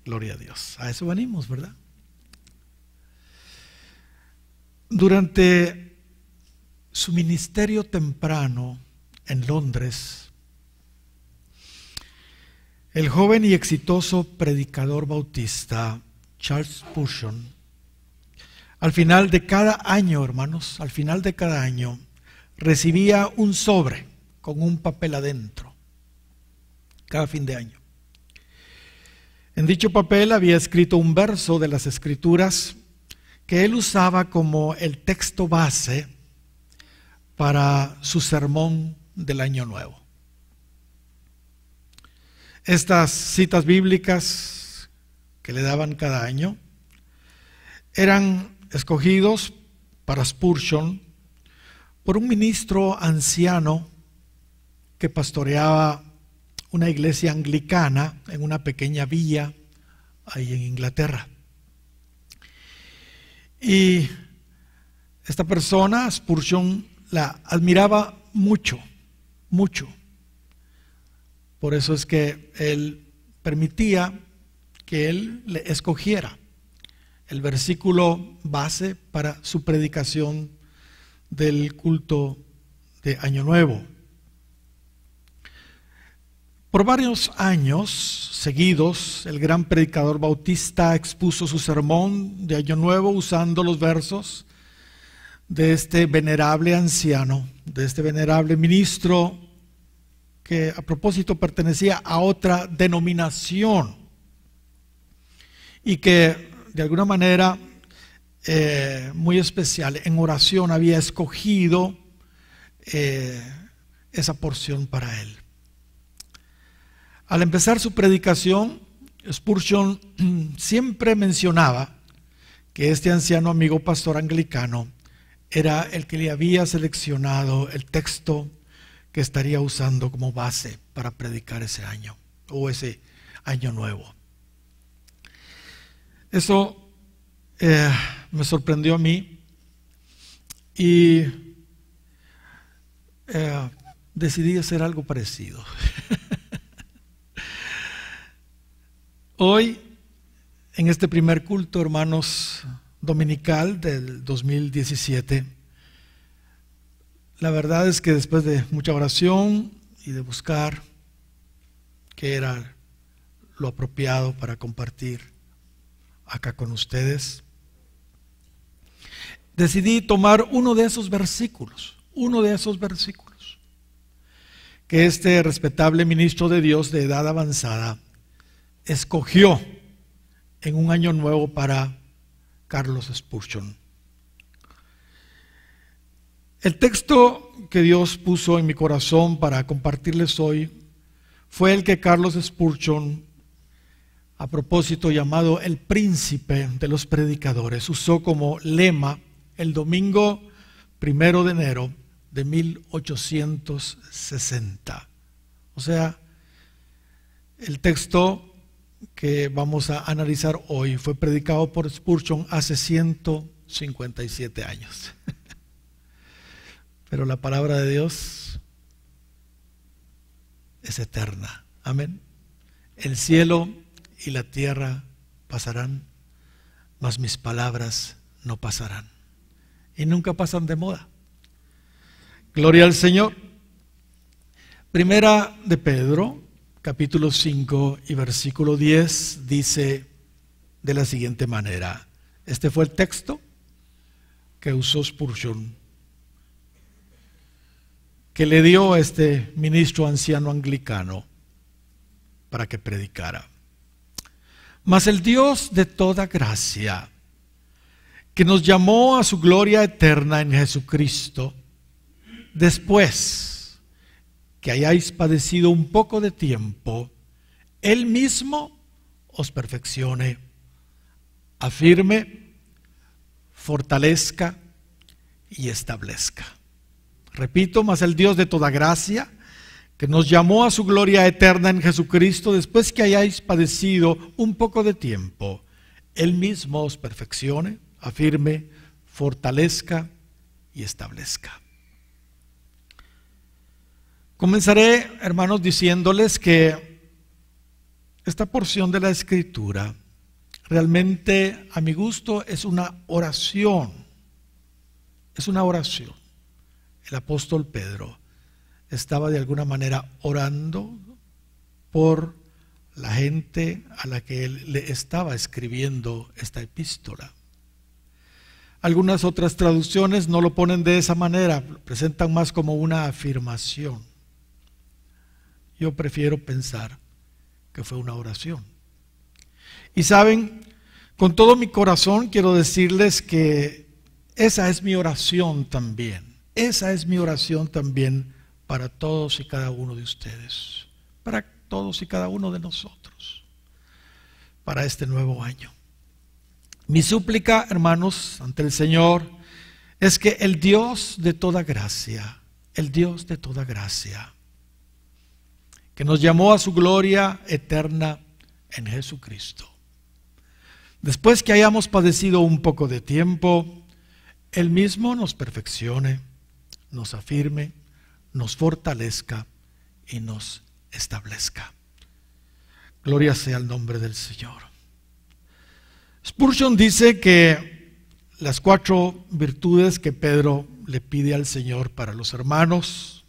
Gloria a Dios. A eso venimos, ¿verdad? Durante su ministerio temprano en Londres, el joven y exitoso predicador bautista Charles Spurgeon, al final de cada año, hermanos, al final de cada año, recibía un sobre con un papel adentro, cada fin de año. En dicho papel había escrito un verso de las Escrituras que él usaba como el texto base para su sermón del Año Nuevo. Estas citas bíblicas que le daban cada año eran escogidos para Spurgeon por un ministro anciano que pastoreaba una iglesia anglicana en una pequeña villa ahí en Inglaterra. Y esta persona, Spurgeon, la admiraba mucho, mucho. Por eso es que él permitía que él le escogiera el versículo base para su predicación del culto de Año Nuevo. Por varios años seguidos, el gran predicador bautista expuso su sermón de Año Nuevo usando los versos de este venerable anciano, de este venerable ministro que a propósito pertenecía a otra denominación y que de alguna manera muy especial en oración había escogido esa porción para él. Al empezar su predicación, Spurgeon siempre mencionaba que este anciano amigo pastor anglicano era el que le había seleccionado el texto que estaría usando como base para predicar ese año o ese Año Nuevo. Eso me sorprendió a mí y decidí hacer algo parecido. Hoy, en este primer culto, hermanos, dominical del 2017, la verdad es que después de mucha oración y de buscar qué era lo apropiado para compartir acá con ustedes, decidí tomar uno de esos versículos que este respetable ministro de Dios de edad avanzada escogió en un año nuevo para Carlos Spurgeon. El texto que Dios puso en mi corazón para compartirles hoy fue el que Carlos Spurgeon, a propósito llamado el príncipe de los predicadores, usó como lema el domingo 1 de enero de 1860. O sea, el texto que vamos a analizar hoy fue predicado por Spurgeon hace 157 años. Pero la palabra de Dios es eterna. Amén. El cielo y la tierra pasarán, mas mis palabras no pasarán. Y nunca pasan de moda. Gloria al Señor. Primera de Pedro, capítulo 5 y versículo 10 dice de la siguiente manera. Este fue el texto que usó Spurgeon, que le dio a este ministro anciano anglicano para que predicara. Mas el Dios de toda gracia, que nos llamó a su gloria eterna en Jesucristo, después que hayáis padecido un poco de tiempo, Él mismo os perfeccione, afirme, fortalezca y establezca. Repito, mas el Dios de toda gracia, que nos llamó a su gloria eterna en Jesucristo, después que hayáis padecido un poco de tiempo, Él mismo os perfeccione, afirme, fortalezca y establezca. Comenzaré, hermanos, diciéndoles que esta porción de la Escritura realmente, a mi gusto, es una oración. Es una oración. El apóstol Pedro estaba de alguna manera orando por la gente a la que él le estaba escribiendo esta epístola. Algunas otras traducciones no lo ponen de esa manera, lo presentan más como una afirmación. Yo prefiero pensar que fue una oración. Y saben, con todo mi corazón quiero decirles que esa es mi oración también. Esa es mi oración también para todos y cada uno de ustedes, para todos y cada uno de nosotros, para este nuevo año. Mi súplica, hermanos, ante el Señor, es que el Dios de toda gracia, el Dios de toda gracia, que nos llamó a su gloria eterna en Jesucristo, después que hayamos padecido un poco de tiempo, Él mismo nos perfeccione, nos afirme, nos fortalezca y nos establezca. Gloria sea el nombre del Señor. Spurgeon dice que las 4 virtudes que Pedro le pide al Señor para los hermanos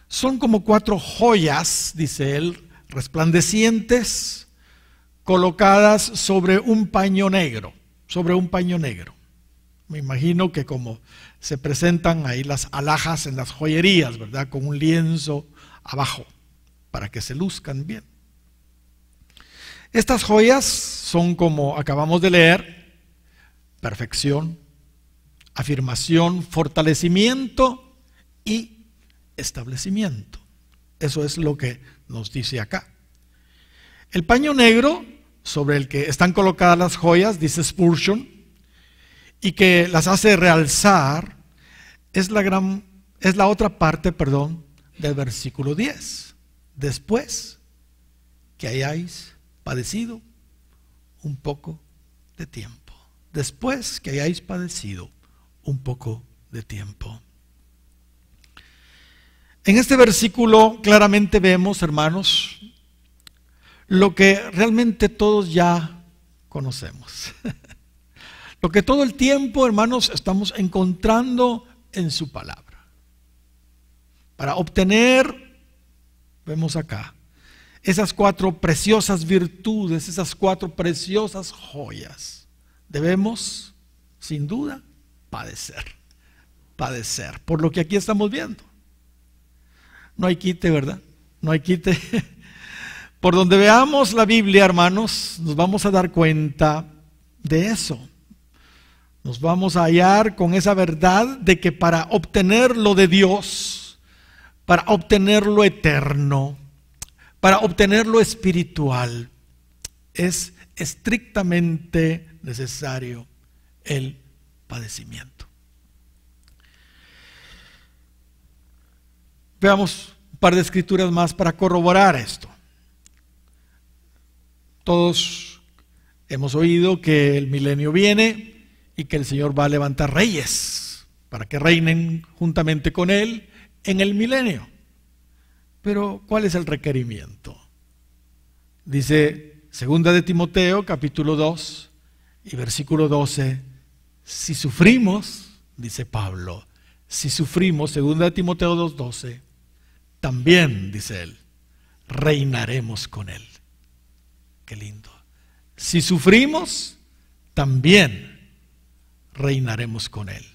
son como 4 joyas, dice él, resplandecientes, colocadas sobre un paño negro, Me imagino que como se presentan ahí las alhajas en las joyerías, ¿verdad? Con un lienzo abajo, para que se luzcan bien. Estas joyas son, como acabamos de leer, perfección, afirmación, fortalecimiento y establecimiento. Eso es lo que nos dice acá. El paño negro sobre el que están colocadas las joyas, dice Spurgeon, y que las hace realzar, es la otra parte, del versículo 10. Después que hayáis padecido un poco de tiempo. Después que hayáis padecido un poco de tiempo. En este versículo claramente vemos, hermanos, lo que realmente todos ya conocemos. Lo que todo el tiempo, hermanos, estamos encontrando en su palabra. Para obtener, vemos acá, esas 4 preciosas virtudes, esas 4 preciosas joyas, debemos, sin duda, padecer, por lo que aquí estamos viendo. No hay quite, ¿verdad? No hay quite. Por donde veamos la Biblia, hermanos, nos vamos a dar cuenta de eso. Nos vamos a hallar con esa verdad de que para obtener lo de Dios, para obtener lo eterno, para obtener lo espiritual, es estrictamente necesario el padecimiento. Veamos un par de escrituras más para corroborar esto. Todos hemos oído que el milenio viene y que el Señor va a levantar reyes para que reinen juntamente con Él en el milenio. Pero, ¿cuál es el requerimiento? Dice 2 de Timoteo, capítulo 2 y versículo 12, si sufrimos, dice Pablo, si sufrimos, 2 de Timoteo 2:12, también, dice él, reinaremos con Él. Qué lindo. Si sufrimos, también reinaremos con Él.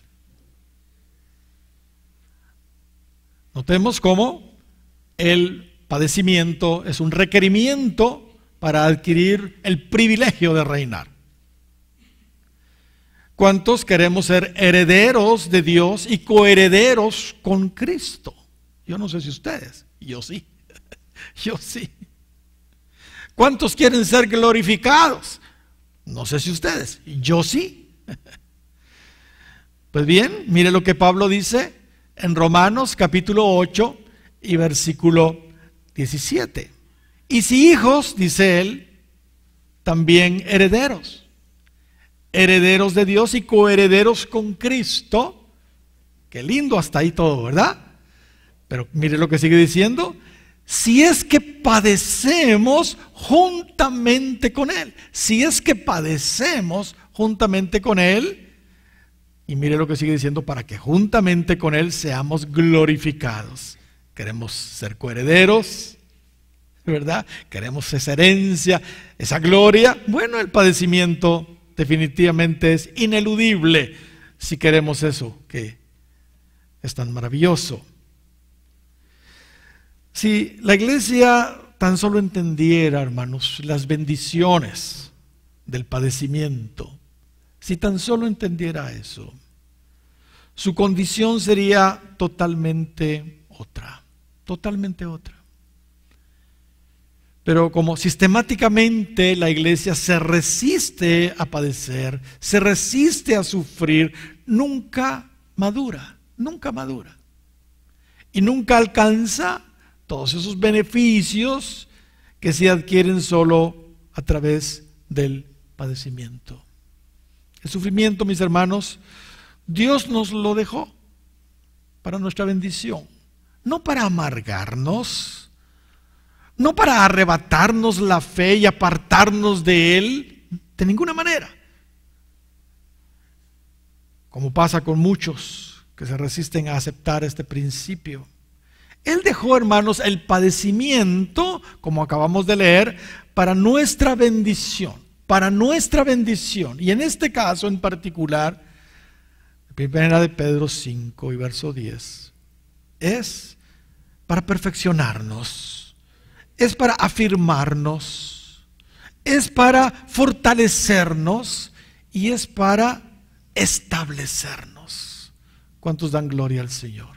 Notemos cómo el padecimiento es un requerimiento para adquirir el privilegio de reinar. ¿Cuántos queremos ser herederos de Dios y coherederos con Cristo? Yo no sé si ustedes, yo sí, yo sí. ¿Cuántos quieren ser glorificados? No sé si ustedes, yo sí. Pues bien, mire lo que Pablo dice en Romanos capítulo 8 y versículo 17. Y si hijos, dice él, también herederos. Herederos de Dios y coherederos con Cristo. Qué lindo hasta ahí todo, ¿verdad? Pero mire lo que sigue diciendo. si es que padecemos juntamente con Él. Si es que padecemos juntamente con Él. Y mire lo que sigue diciendo, para que juntamente con Él seamos glorificados. Queremos ser coherederos, ¿verdad? Queremos esa herencia, esa gloria. Bueno, el padecimiento definitivamente es ineludible si queremos eso que es tan maravilloso. Si la iglesia tan solo entendiera, hermanos, las bendiciones del padecimiento, si tan solo entendiera eso, su condición sería totalmente otra, totalmente otra. Pero como sistemáticamente la iglesia se resiste a padecer, se resiste a sufrir, nunca madura, nunca madura. Y nunca alcanza todos esos beneficios que se adquieren solo a través del padecimiento. El sufrimiento, mis hermanos, Dios nos lo dejó para nuestra bendición, no para amargarnos, no para arrebatarnos la fe y apartarnos de Él, de ninguna manera. Como pasa con muchos que se resisten a aceptar este principio. Él dejó, hermanos, el padecimiento, como acabamos de leer, para nuestra bendición, para nuestra bendición. Y en este caso en particular, Primera de Pedro 5 y verso 10, es para perfeccionarnos, es para afirmarnos, es para fortalecernos y es para establecernos. ¿Cuántos dan gloria al Señor?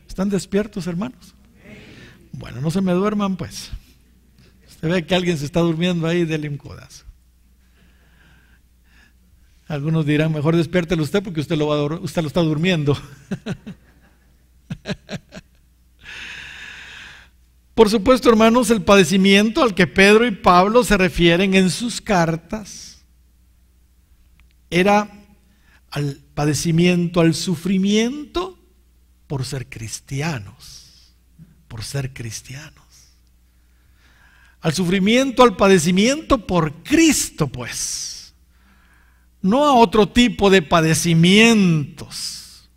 ¿Están despiertos, hermanos? Bueno, no se me duerman, pues. Usted ve que alguien se está durmiendo ahí, dele un codazo. Algunos dirán, mejor despiértelo usted porque usted lo está durmiendo. Por supuesto, hermanos, el padecimiento al que Pedro y Pablo se refieren en sus cartas era al padecimiento, al sufrimiento por ser cristianos, por ser cristianos. Al sufrimiento, al padecimiento por Cristo, pues. No a otro tipo de padecimientos,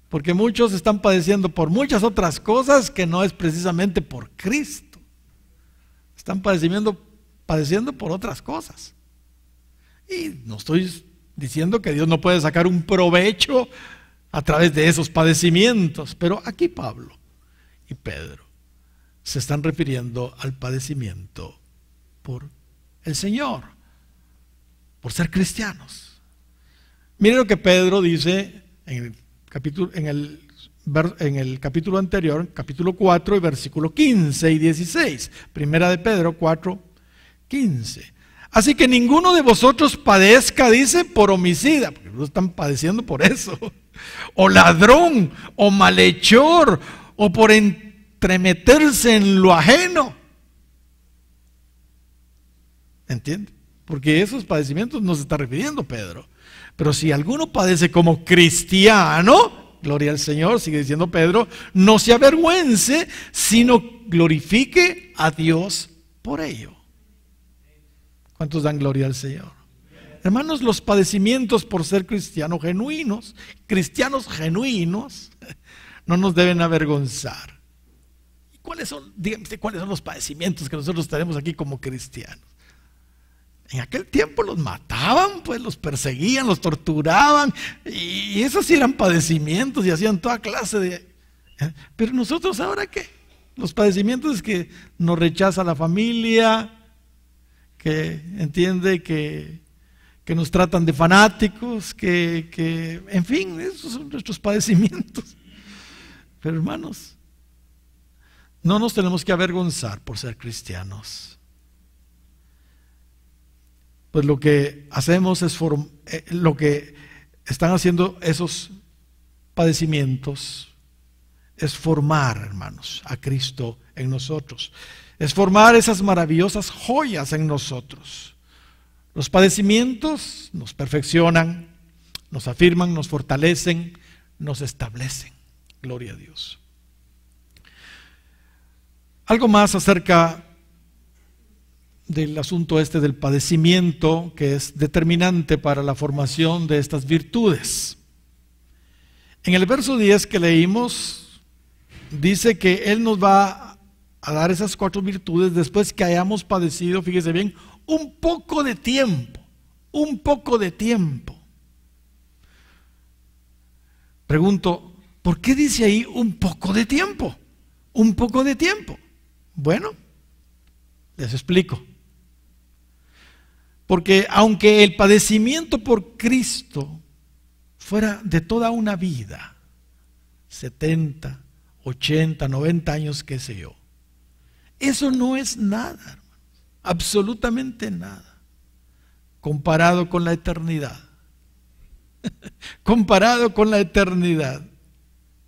porque muchos están padeciendo por muchas otras cosas que no es precisamente por Cristo. Están padeciendo por otras cosas. Y no estoy diciendo que Dios no puede sacar un provecho a través de esos padecimientos, pero aquí Pablo y Pedro se están refiriendo al padecimiento por el Señor, por ser cristianos. Miren lo que Pedro dice en el capítulo anterior, capítulo 4 y versículo 15 y 16. Primera de Pedro 4, 15. Así que ninguno de vosotros padezca, dice, por homicida, porque no están padeciendo por eso, o ladrón, o malhechor, o por entremeterse en lo ajeno. ¿Entiende? Porque esos padecimientos no se está refiriendo Pedro. Pero si alguno padece como cristiano, gloria al Señor, sigue diciendo Pedro, no se avergüence, sino glorifique a Dios por ello. ¿Cuántos dan gloria al Señor? Hermanos, los padecimientos por ser cristianos genuinos, no nos deben avergonzar. ¿Y cuáles son, díganme, cuáles son los padecimientos que nosotros tenemos aquí como cristianos? En aquel tiempo los mataban, pues los perseguían, los torturaban, y esos sí eran padecimientos y hacían toda clase de... Pero nosotros ahora ¿qué? Los padecimientos es que nos rechaza la familia, que entiende que nos tratan de fanáticos, en fin, esos son nuestros padecimientos. Pero hermanos, no nos tenemos que avergonzar por ser cristianos. Pues lo que hacemos es lo que están haciendo esos padecimientos es formar, hermanos, a Cristo en nosotros. Es formar esas maravillosas joyas en nosotros. Los padecimientos nos perfeccionan, nos afirman, nos fortalecen, nos establecen. Gloria a Dios. Algo más acerca del asunto este del padecimiento, que es determinante para la formación de estas virtudes. En el verso 10 que leímos, dice que Él nos va a dar esas 4 virtudes después que hayamos padecido, fíjese bien, un poco de tiempo, un poco de tiempo. Pregunto, ¿por qué dice ahí un poco de tiempo? Un poco de tiempo. Bueno, les explico. Porque aunque el padecimiento por Cristo fuera de toda una vida, 70, 80, 90 años, qué sé yo, eso no es nada, hermanos, absolutamente nada, comparado con la eternidad. Comparado con la eternidad.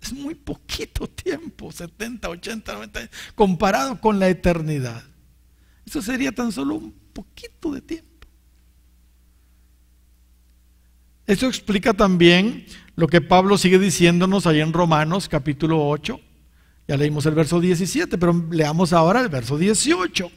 Es muy poquito tiempo, 70, 80, 90 años, comparado con la eternidad. Eso sería tan solo un poquito de tiempo. Eso explica también lo que Pablo sigue diciéndonos ahí en Romanos capítulo 8. Ya leímos el verso 17, pero leamos ahora el verso 18.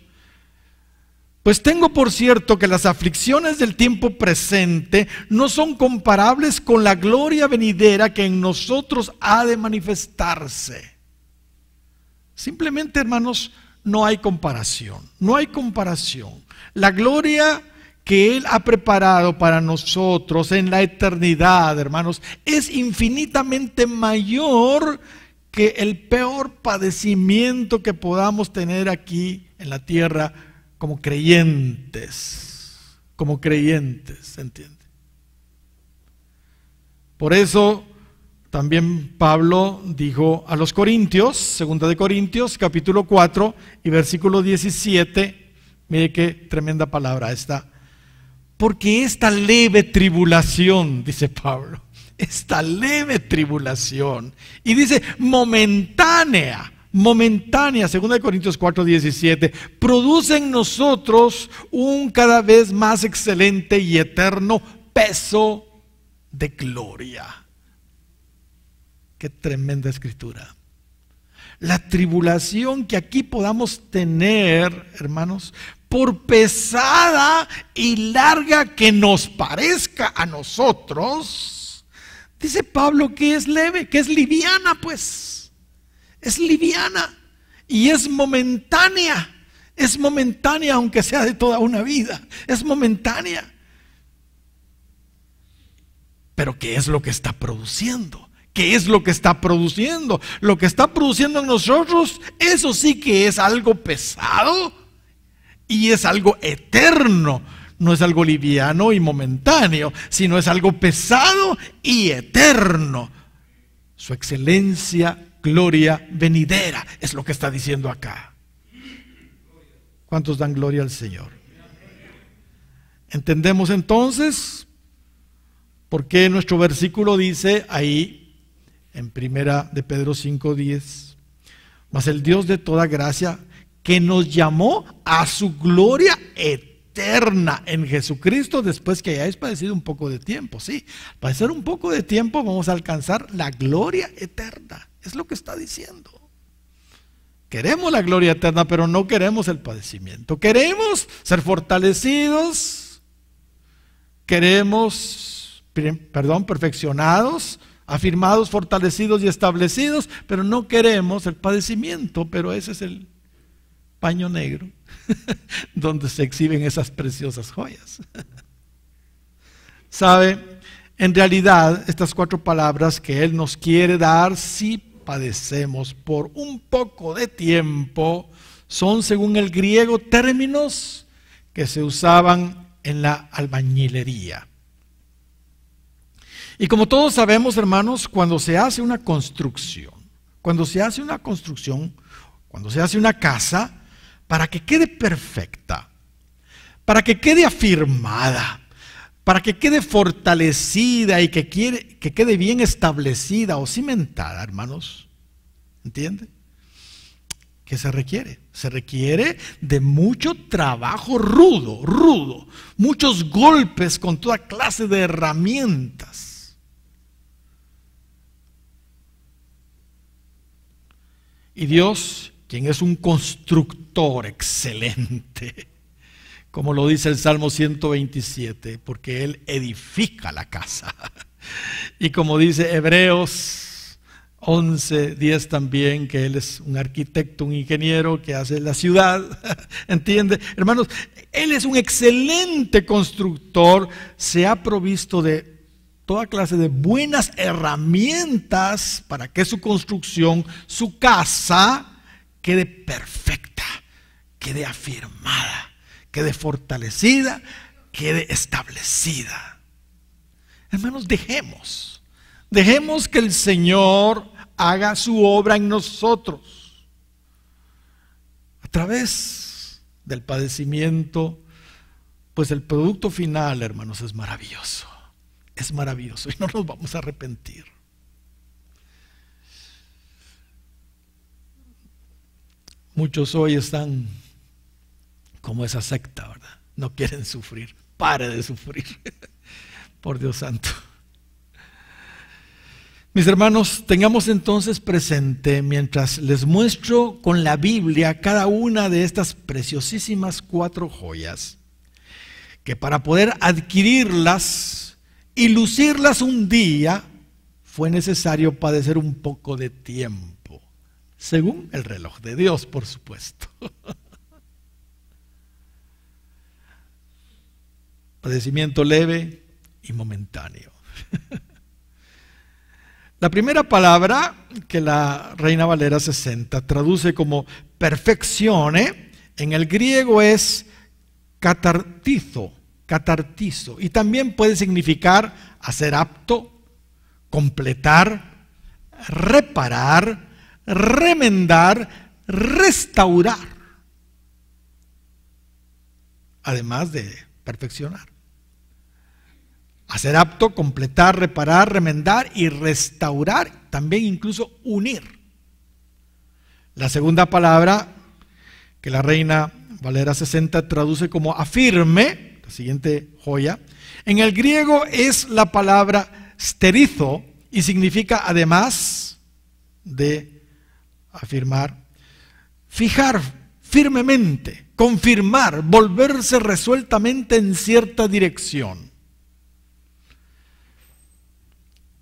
Pues tengo por cierto que las aflicciones del tiempo presente no son comparables con la gloria venidera que en nosotros ha de manifestarse. Simplemente, hermanos, no hay comparación, no hay comparación. La gloria que Él ha preparado para nosotros en la eternidad, hermanos, es infinitamente mayor que el peor padecimiento que podamos tener aquí en la tierra como creyentes, ¿se entiende? Por eso también Pablo dijo a los Corintios, segunda de Corintios, capítulo 4 y versículo 17, mire qué tremenda palabra esta. Porque esta leve tribulación, dice Pablo, esta leve tribulación, y dice momentánea, 2 Corintios 4:17, produce en nosotros un cada vez más excelente y eterno peso de gloria. Qué tremenda escritura. La tribulación que aquí podamos tener, hermanos, por pesada y larga que nos parezca a nosotros, dice Pablo que es leve, que es liviana, pues. Es liviana y es momentánea aunque sea de toda una vida, es momentánea. Pero ¿qué es lo que está produciendo? ¿Qué es lo que está produciendo? Lo que está produciendo en nosotros, eso sí que es algo pesado y es algo eterno. No es algo liviano y momentáneo, sino es algo pesado y eterno. Su excelencia, gloria venidera, es lo que está diciendo acá. ¿Cuántos dan gloria al Señor? ¿Entendemos entonces por qué nuestro versículo dice ahí en primera de Pedro 5:10? Mas el Dios de toda gracia, que nos llamó a su gloria eterna en Jesucristo, después que hayáis padecido un poco de tiempo. Sí, padecer un poco de tiempo vamos a alcanzar la gloria eterna. Es lo que está diciendo. Queremos la gloria eterna, pero no queremos el padecimiento. Queremos ser fortalecidos, queremos, perfeccionados, afirmados, fortalecidos y establecidos, pero no queremos el padecimiento. Pero ese es el paño negro donde se exhiben esas preciosas joyas. ¿Sabe? En realidad, estas 4 palabras que Él nos quiere dar, si padecemos por un poco de tiempo, son, según el griego, términos que se usaban en la albañilería. Y como todos sabemos, hermanos, cuando se hace una construcción, cuando se hace una casa, para que quede perfecta, para que quede afirmada, para que quede fortalecida y que quede bien establecida o cimentada, hermanos, ¿entiende? ¿Qué se requiere? Se requiere de mucho trabajo rudo, muchos golpes con toda clase de herramientas. Y Dios quien es un constructor excelente, como lo dice el Salmo 127, porque Él edifica la casa. Y como dice Hebreos 11:10 también, que Él es un arquitecto, un ingeniero que hace la ciudad. ¿Entiende? Hermanos, Él es un excelente constructor, se ha provisto de toda clase de buenas herramientas para que su construcción, su casa, quede perfecta, quede afirmada, quede fortalecida, quede establecida. Hermanos, dejemos que el Señor haga su obra en nosotros. A través del padecimiento, pues el producto final, hermanos, es maravilloso. Es maravilloso y no nos vamos a arrepentir. Muchos hoy están como esa secta, ¿verdad? No quieren sufrir. Pare de sufrir. Por Dios santo. Mis hermanos, tengamos entonces presente, mientras les muestro con la Biblia cada una de estas preciosísimas 4 joyas, que para poder adquirirlas y lucirlas un día, fue necesario padecer un poco de tiempo, según el reloj de Dios, por supuesto. Padecimiento leve y momentáneo. La primera palabra que la Reina Valera 60 traduce como perfeccione, en el griego es catartizo, y también puede significar hacer apto, completar, reparar, remendar, restaurar, además de perfeccionar. Hacer apto, completar, reparar, remendar y restaurar, también incluso unir. La segunda palabra que la Reina Valera 60 traduce como afirme, la siguiente joya, en el griego es la palabra sterizo y significa, además de afirmar, fijar firmemente, confirmar, volverse resueltamente en cierta dirección.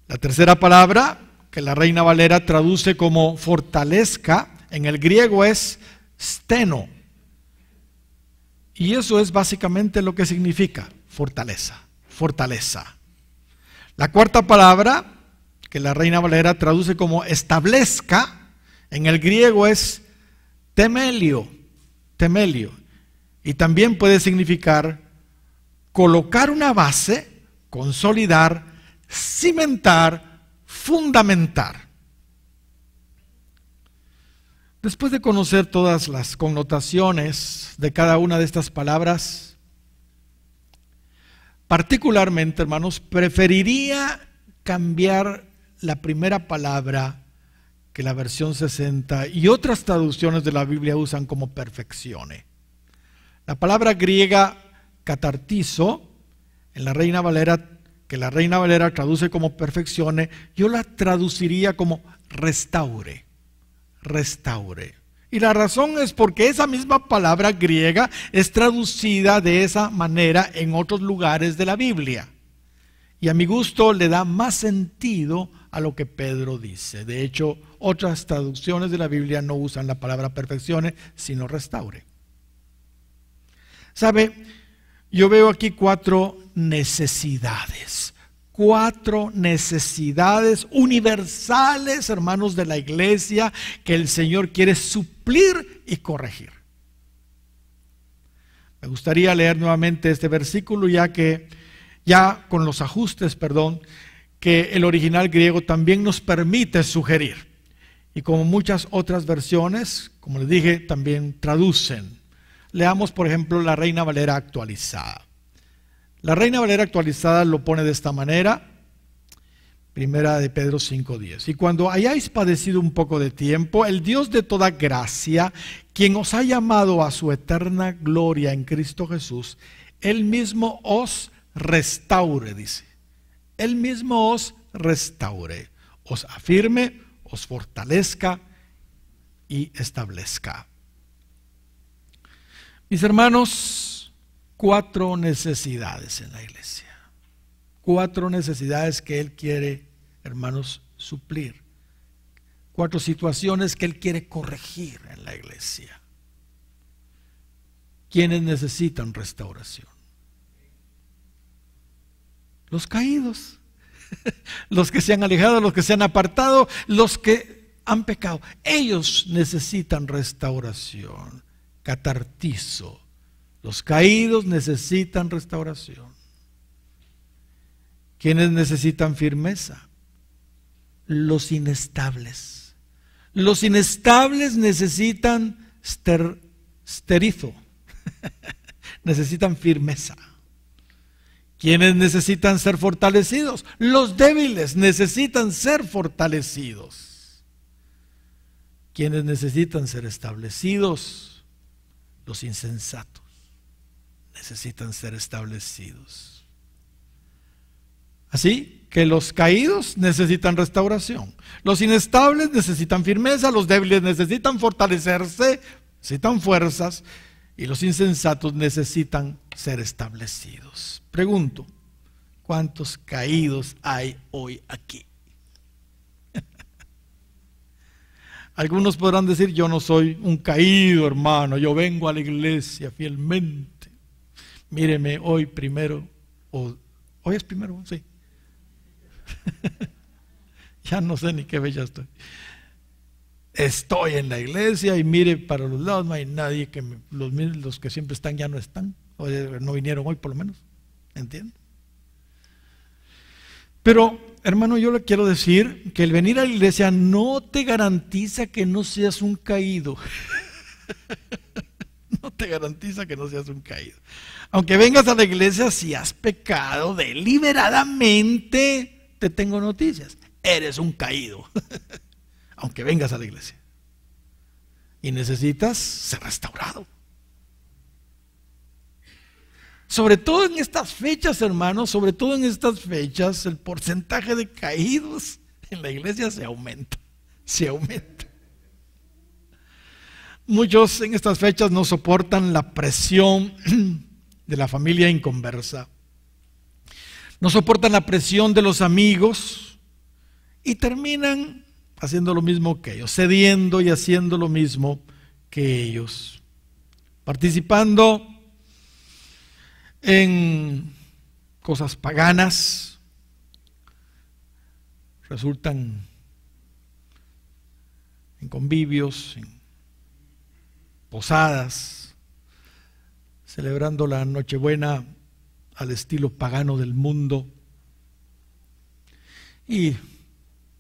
La tercera palabra que la Reina Valera traduce como fortalezca, en el griego es steno. Y eso es básicamente lo que significa fortaleza, fortaleza. La cuarta palabra que la Reina Valera traduce como establezca, en el griego es temelio. Y también puede significar colocar una base, consolidar, cimentar, fundamentar. Después de conocer todas las connotaciones de cada una de estas palabras, particularmente, hermanos, preferiría cambiar la primera palabra que la versión 60 y otras traducciones de la Biblia usan como perfeccione. La palabra griega catartizo, en la Reina Valera, que la Reina Valera traduce como perfeccione, yo la traduciría como restaure. Y la razón es porque esa misma palabra griega es traducida de esa manera en otros lugares de la Biblia. Y a mi gusto le da más sentido a lo que Pedro dice. De hecho, otras traducciones de la Biblia no usan la palabra perfeccione, sino restaure. ¿Sabe? Yo veo aquí 4 necesidades. 4 necesidades universales, hermanos de la iglesia, que el Señor quiere suplir y corregir. Me gustaría leer nuevamente este versículo, ya con los ajustes, que el original griego también nos permite sugerir. Y como muchas otras versiones, como les dije, también traducen. Leamos, por ejemplo, la Reina Valera actualizada. La Reina Valera actualizada lo pone de esta manera, primera de Pedro 5:10. Y cuando hayáis padecido un poco de tiempo, el Dios de toda gracia, quien os ha llamado a su eterna gloria en Cristo Jesús, Él mismo os restaure, dice. Él mismo os restaure, os afirme, os fortalezca y establezca. Mis hermanos, 4 necesidades en la iglesia. 4 necesidades que Él quiere, hermanos, suplir. 4 situaciones que Él quiere corregir en la iglesia. ¿Quiénes necesitan restauración? Los caídos, los que se han alejado, los que se han apartado, los que han pecado. Ellos necesitan restauración, catartizo. Los caídos necesitan restauración. ¿Quiénes necesitan firmeza? Los inestables. Los inestables necesitan esterizo. Necesitan firmeza. ¿Quiénes necesitan ser fortalecidos? Los débiles necesitan ser fortalecidos. ¿Quiénes necesitan ser establecidos? Los insensatos necesitan ser establecidos. Así que los caídos necesitan restauración, los inestables necesitan firmeza, los débiles necesitan fortalecerse, necesitan fuerzas, y los insensatos necesitan ser establecidos. Pregunto, ¿cuántos caídos hay hoy aquí? Algunos podrán decir, yo no soy un caído, hermano, yo vengo a la iglesia fielmente. Míreme, hoy primero, hoy es primero, sí. Ya no sé ni qué bella estoy. Estoy en la iglesia y mire para los lados, no hay nadie que los que siempre están ya no están, o no vinieron hoy por lo menos, ¿entiende? Pero hermano, yo le quiero decir que el venir a la iglesia no te garantiza que no seas un caído. No te garantiza que no seas un caído. Aunque vengas a la iglesia, si has pecado deliberadamente, te tengo noticias, eres un caído. Aunque vengas a la iglesia. Y necesitas ser restaurado. Sobre todo en estas fechas, hermanos, sobre todo en estas fechas, el porcentaje de caídos en la iglesia se aumenta. Se aumenta. Muchos en estas fechas no soportan la presión de la familia inconversa. No soportan la presión de los amigos y terminan haciendo lo mismo que ellos, cediendo y haciendo lo mismo que ellos, participando en cosas paganas, resultan en convivios, en posadas, celebrando la Nochebuena al estilo pagano del mundo. Y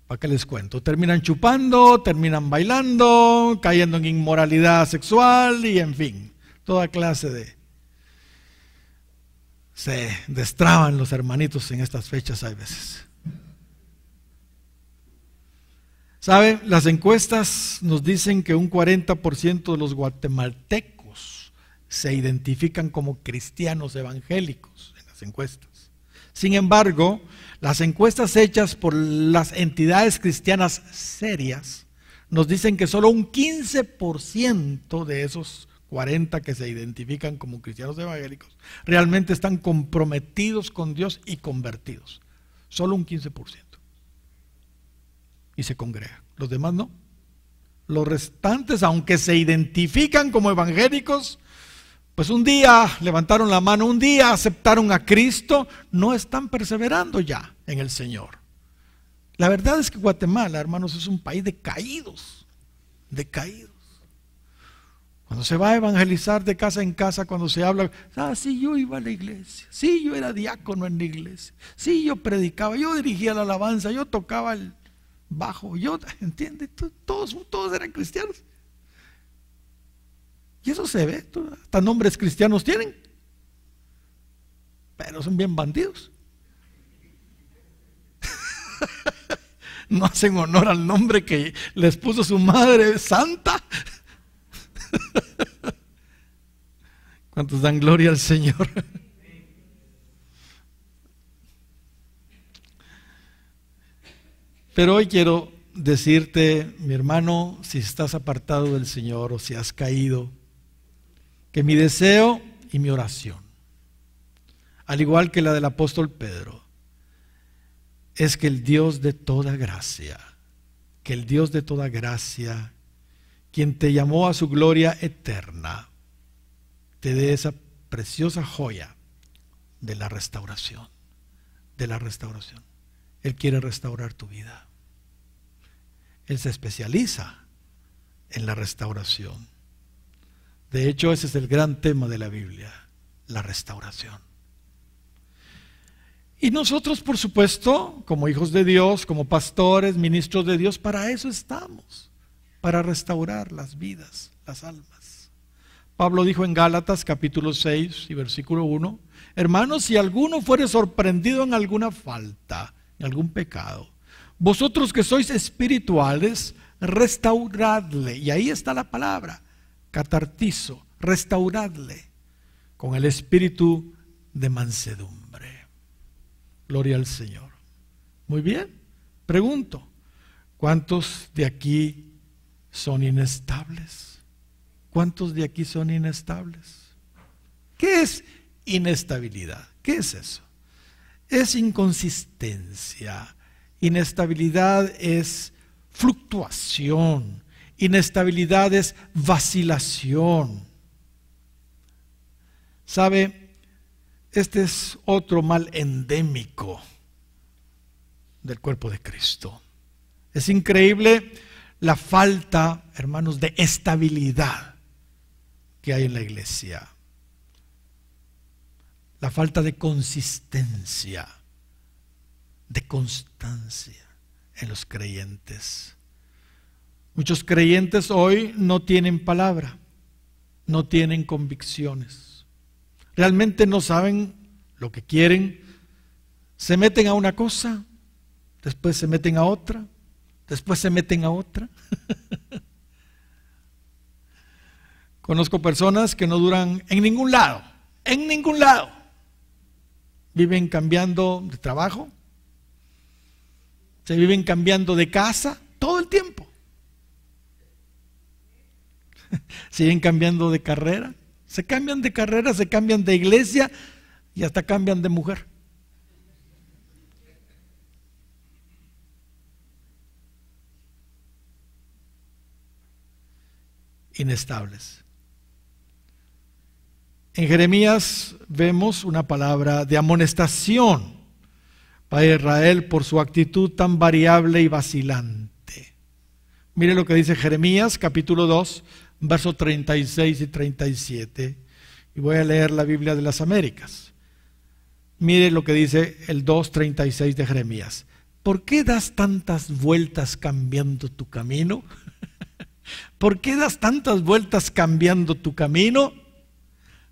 ¿para qué les cuento? Terminan chupando, terminan bailando, cayendo en inmoralidad sexual y en fin, toda clase de... Se destraban los hermanitos en estas fechas hay veces. ¿Sabe? Las encuestas nos dicen que un 40% de los guatemaltecos se identifican como cristianos evangélicos en las encuestas. Sin embargo, las encuestas hechas por las entidades cristianas serias nos dicen que solo un 15% de esos 40 que se identifican como cristianos evangélicos realmente están comprometidos con Dios y convertidos. Solo un 15%. Y se congrega. Los demás no. Los restantes, aunque se identifican como evangélicos, pues un día levantaron la mano, un día aceptaron a Cristo, no están perseverando ya en el Señor. La verdad es que Guatemala, hermanos, es un país de caídos, de caídos. Cuando se va a evangelizar de casa en casa, cuando se habla, sí, yo iba a la iglesia, sí, yo era diácono en la iglesia, sí, yo predicaba, yo dirigía la alabanza, yo tocaba el bajo, yo, ¿entiende? Todos eran cristianos. Y eso se ve, hasta nombres cristianos tienen, pero son bien bandidos. No hacen honor al nombre que les puso su madre santa. ¿Cuántos dan gloria al Señor? Pero hoy quiero decirte, mi hermano, si estás apartado del Señor o si has caído, que mi deseo y mi oración, al igual que la del apóstol Pedro, es que el Dios de toda gracia, quien te llamó a su gloria eterna, te dé esa preciosa joya de la restauración, Él quiere restaurar tu vida. Él se especializa en la restauración. De hecho, ese es el gran tema de la Biblia, la restauración. Y nosotros, por supuesto, como hijos de Dios, como pastores, ministros de Dios, para eso estamos, para restaurar las vidas, las almas. Pablo dijo en Gálatas capítulo 6 y versículo 1, hermanos, si alguno fuere sorprendido en alguna falta, en algún pecado, vosotros que sois espirituales, restauradle. Y ahí está la palabra, catartizo, restauradle con el espíritu de mansedumbre. Gloria al Señor. Muy bien, pregunto, ¿cuántos de aquí son inestables? ¿Cuántos de aquí son inestables? ¿Qué es inestabilidad? ¿Qué es eso? Es inconsistencia. Inestabilidad es fluctuación. Inestabilidad es vacilación. ¿Sabe? Este es otro mal endémico del cuerpo de Cristo. Es increíble la falta, hermanos, de estabilidad que hay en la iglesia. La falta de consistencia, de constancia en los creyentes. Muchos creyentes hoy no tienen palabra, no tienen convicciones. Realmente no saben lo que quieren. Se meten a una cosa, después se meten a otra, después se meten a otra. Conozco personas que no duran en ningún lado, en ningún lado. Viven cambiando de trabajo, se viven cambiando de casa todo el tiempo. Siguen cambiando de carrera, se cambian de carrera, se cambian de iglesia y hasta cambian de mujer. Inestables. En Jeremías vemos una palabra de amonestación para Israel por su actitud tan variable y vacilante. Mire lo que dice Jeremías capítulo 2, versos 36 y 37. Y voy a leer la Biblia de las Américas. Mire lo que dice el 2:36 de Jeremías. ¿Por qué das tantas vueltas cambiando tu camino? ¿Por qué das tantas vueltas cambiando tu camino?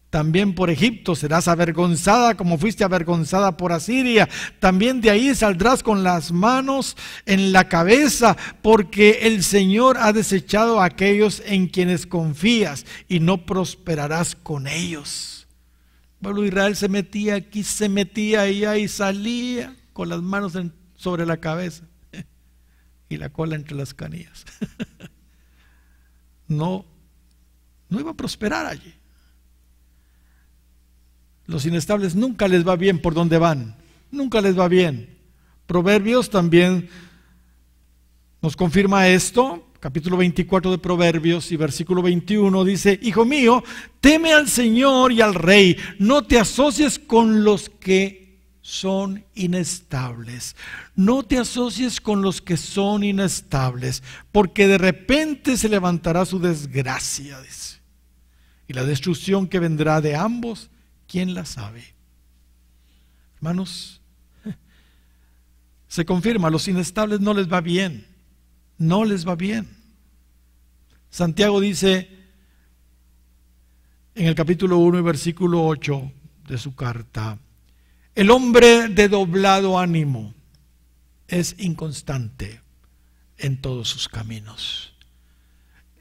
También por Egipto serás avergonzada como fuiste avergonzada por Asiria. También de ahí saldrás con las manos en la cabeza, porque el Señor ha desechado a aquellos en quienes confías y no prosperarás con ellos. Bueno, Israel se metía aquí, se metía allá y salía con las manos sobre la cabeza y la cola entre las canillas. No iba a prosperar allí. Los inestables nunca les va bien por donde van, nunca les va bien. Proverbios también nos confirma esto, capítulo 24 de Proverbios y versículo 21 dice, hijo mío, teme al Señor y al Rey, no te asocies con los que son inestables, no te asocies con los que son inestables, porque de repente se levantará su desgracia, dice, y la destrucción que vendrá de ambos, ¿quién la sabe? Hermanos, se confirma, a los inestables no les va bien, no les va bien. Santiago dice en el capítulo 1 y versículo 8 de su carta, el hombre de doblado ánimo es inconstante en todos sus caminos.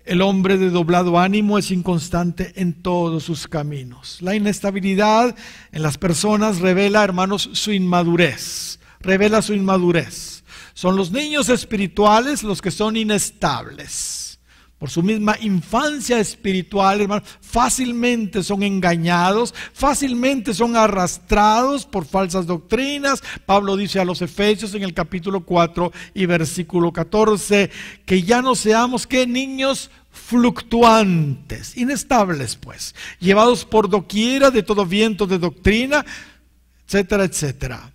El hombre de doblado ánimo es inconstante en todos sus caminos. La inestabilidad en las personas revela, hermanos, su inmadurez. Revela su inmadurez. Son los niños espirituales los que son inestables. Por su misma infancia espiritual, hermano, fácilmente son engañados, fácilmente son arrastrados por falsas doctrinas. Pablo dice a los Efesios en el capítulo 4 y versículo 14, que ya no seamos que niños fluctuantes, inestables pues, llevados por doquiera de todo viento de doctrina, etcétera, etcétera.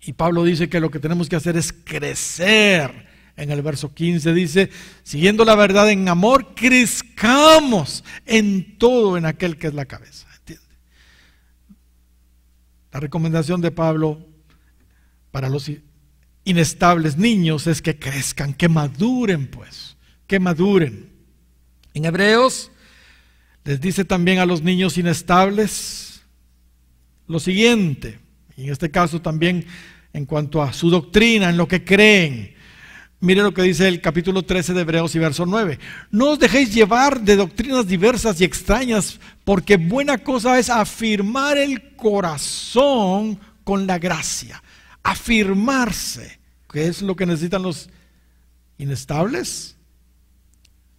Y Pablo dice que lo que tenemos que hacer es crecer. En el verso 15 dice, siguiendo la verdad en amor, crezcamos en todo en aquel que es la cabeza. ¿Entiende? La recomendación de Pablo para los inestables niños es que crezcan, que maduren pues, que maduren. En Hebreos les dice también a los niños inestables lo siguiente, y en este caso también en cuanto a su doctrina, en lo que creen. Mire lo que dice el capítulo 13 de Hebreos y verso 9. No os dejéis llevar de doctrinas diversas y extrañas, porque buena cosa es afirmar el corazón con la gracia. Afirmarse. ¿Qué es lo que necesitan los inestables?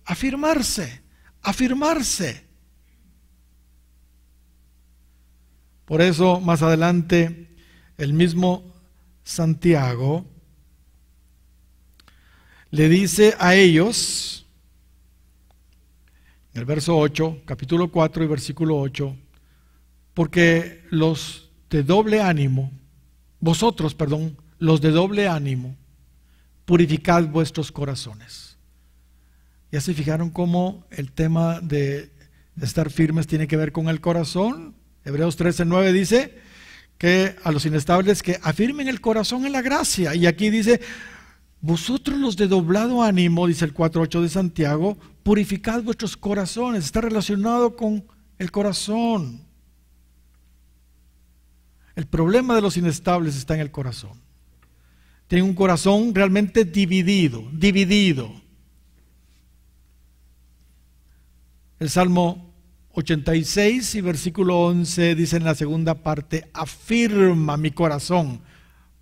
Afirmarse. Afirmarse. Por eso más adelante el mismo Santiago le dice a ellos, en el verso 8, capítulo 4 y versículo 8, porque los de doble ánimo, vosotros, perdón, los de doble ánimo, purificad vuestros corazones. ¿Ya se fijaron cómo el tema de estar firmes tiene que ver con el corazón? Hebreos 13:9 dice que a los inestables que afirmen el corazón en la gracia. Y aquí dice, vosotros los de doblado ánimo, dice el 4:8 de Santiago, purificad vuestros corazones. Está relacionado con el corazón. El problema de los inestables está en el corazón. Tienen un corazón realmente dividido. El Salmo 86 y versículo 11 dice en la segunda parte, afirma mi corazón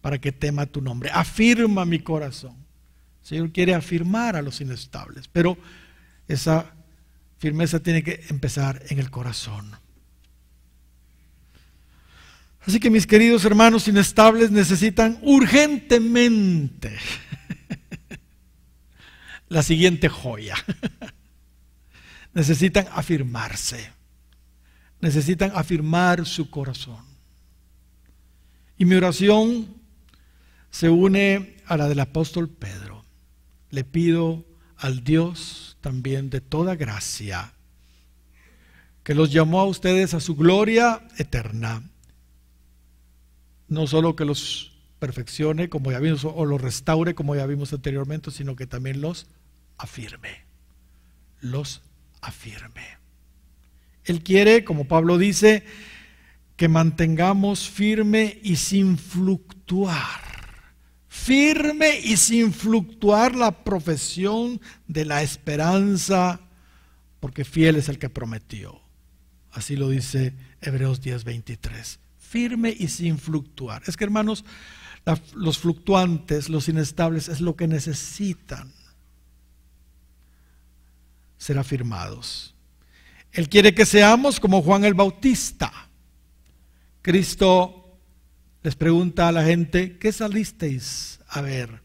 para que tema tu nombre. Afirma mi corazón. El Señor quiere afirmar a los inestables, pero esa firmeza tiene que empezar en el corazón. Así que mis queridos hermanos inestables necesitan urgentemente la siguiente joya. Necesitan afirmarse. Necesitan afirmar su corazón. Y mi oración se une a la del apóstol Pedro. Le pido al Dios también de toda gracia, que los llamó a ustedes a su gloria eterna, no solo que los perfeccione como ya vimos, o los restaure como ya vimos anteriormente, sino que también los afirme. Los afirme. Él quiere, como Pablo dice, que mantengamos firme y sin fluctuar. Firme y sin fluctuar la profesión de la esperanza, porque fiel es el que prometió. Así lo dice Hebreos 10:23. Firme y sin fluctuar. Es que hermanos, los fluctuantes, los inestables, es lo que necesitan ser afirmados. Él quiere que seamos como Juan el Bautista. Cristo les pregunta a la gente, ¿qué salisteis a ver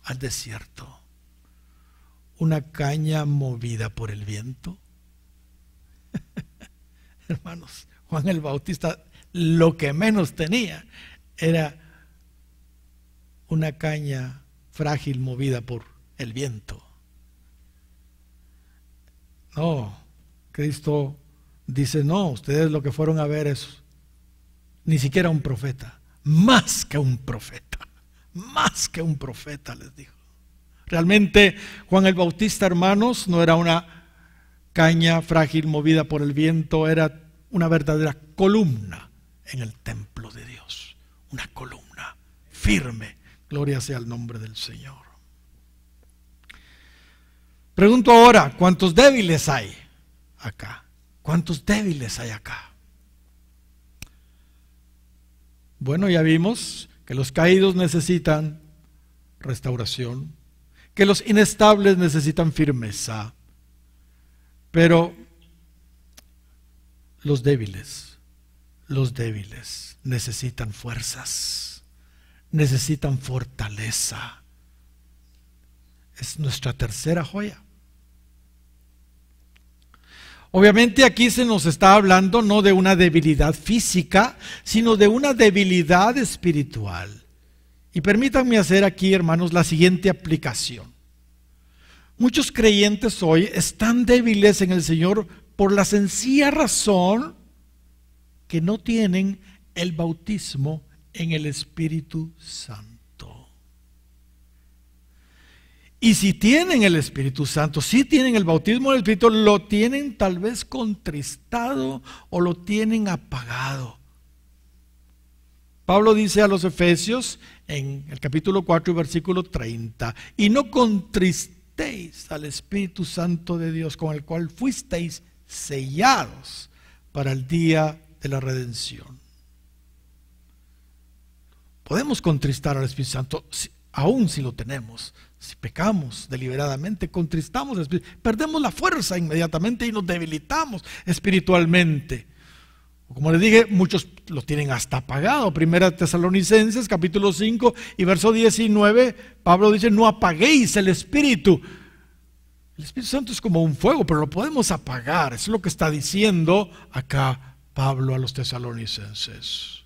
al desierto? ¿Una caña movida por el viento? Hermanos, Juan el Bautista lo que menos tenía era una caña frágil movida por el viento. No, Cristo dice, no, ustedes lo que fueron a ver es ni siquiera un profeta, más que un profeta les dijo. Realmente Juan el Bautista, hermanos, no era una caña frágil movida por el viento, era una verdadera columna en el templo de Dios, una columna firme. Gloria sea el nombre del Señor. Pregunto ahora, ¿cuántos débiles hay acá? ¿Cuántos débiles hay acá? Bueno, ya vimos que los caídos necesitan restauración, que los inestables necesitan firmeza, pero los débiles necesitan fuerzas, necesitan fortaleza. Es nuestra tercera joya. Obviamente aquí se nos está hablando no de una debilidad física, sino de una debilidad espiritual. Y permítanme hacer aquí, hermanos, la siguiente aplicación. Muchos creyentes hoy están débiles en el Señor por la sencilla razón que no tienen el bautismo en el Espíritu Santo. Y si tienen el Espíritu Santo, si tienen el bautismo del Espíritu, lo tienen tal vez contristado o lo tienen apagado. Pablo dice a los Efesios en el capítulo 4 y versículo 30, y no contristéis al Espíritu Santo de Dios, con el cual fuisteis sellados para el día de la redención. Podemos contristar al Espíritu Santo, aún si lo tenemos. Si pecamos deliberadamente, contristamos al Espíritu, perdemos la fuerza inmediatamente y nos debilitamos espiritualmente. Como les dije, muchos lo tienen hasta apagado. Primera Tesalonicenses capítulo 5 y verso 19, Pablo dice: no apaguéis el Espíritu. El Espíritu Santo es como un fuego, pero lo podemos apagar. Eso es lo que está diciendo acá Pablo a los tesalonicenses.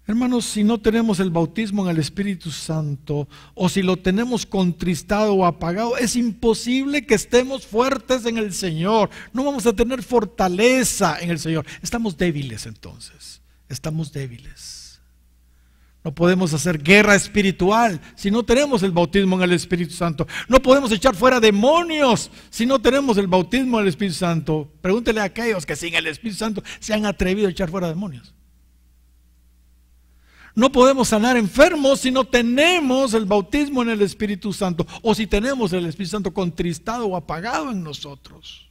Hermanos, si no tenemos el bautismo en el Espíritu Santo, o si lo tenemos contristado o apagado, es imposible que estemos fuertes en el Señor. No vamos a tener fortaleza en el Señor. Estamos débiles entonces. Estamos débiles. No podemos hacer guerra espiritual si no tenemos el bautismo en el Espíritu Santo. No podemos echar fuera demonios si no tenemos el bautismo en el Espíritu Santo. Pregúntele a aquellos que sin el Espíritu Santo se han atrevido a echar fuera demonios. No podemos sanar enfermos si no tenemos el bautismo en el Espíritu Santo, o si tenemos el Espíritu Santo contristado o apagado en nosotros.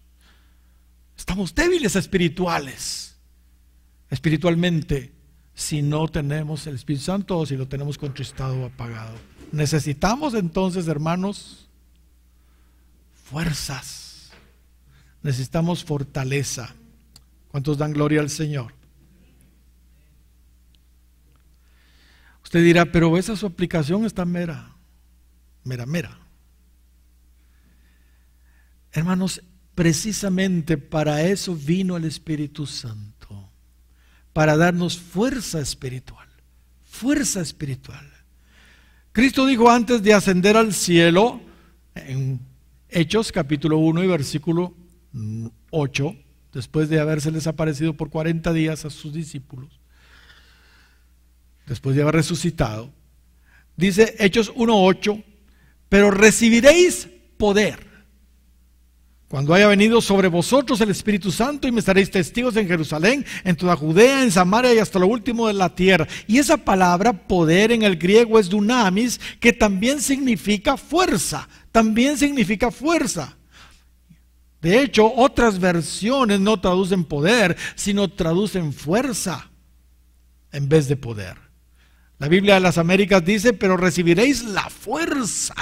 Estamos débiles espiritualmente, si no tenemos el Espíritu Santo o si lo tenemos contristado o apagado. Necesitamos entonces, hermanos, fuerzas. Necesitamos fortaleza. ¿Cuántos dan gloria al Señor? Usted dirá, pero esa su aplicación está mera. Hermanos, precisamente para eso vino el Espíritu Santo, para darnos fuerza espiritual. Fuerza espiritual. Cristo dijo antes de ascender al cielo, en Hechos capítulo 1 y versículo 8, después de habérseles aparecido por 40 días a sus discípulos, después de haber resucitado, dice Hechos 1:8, pero recibiréis poder cuando haya venido sobre vosotros el Espíritu Santo, y me estaréis testigos en Jerusalén, en toda Judea, en Samaria y hasta lo último de la tierra. Y esa palabra poder en el griego es dunamis, que también significa fuerza. De hecho, otras versiones no traducen poder, sino traducen fuerza en vez de poder. La Biblia de las Américas dice, pero recibiréis la fuerza